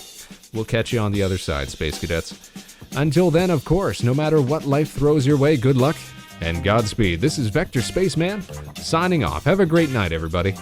We'll catch you on the other side, Space Cadets. Until then, of course, no matter what life throws your way, good luck and Godspeed. This is Vector Spaceman, signing off. Have a great night, everybody.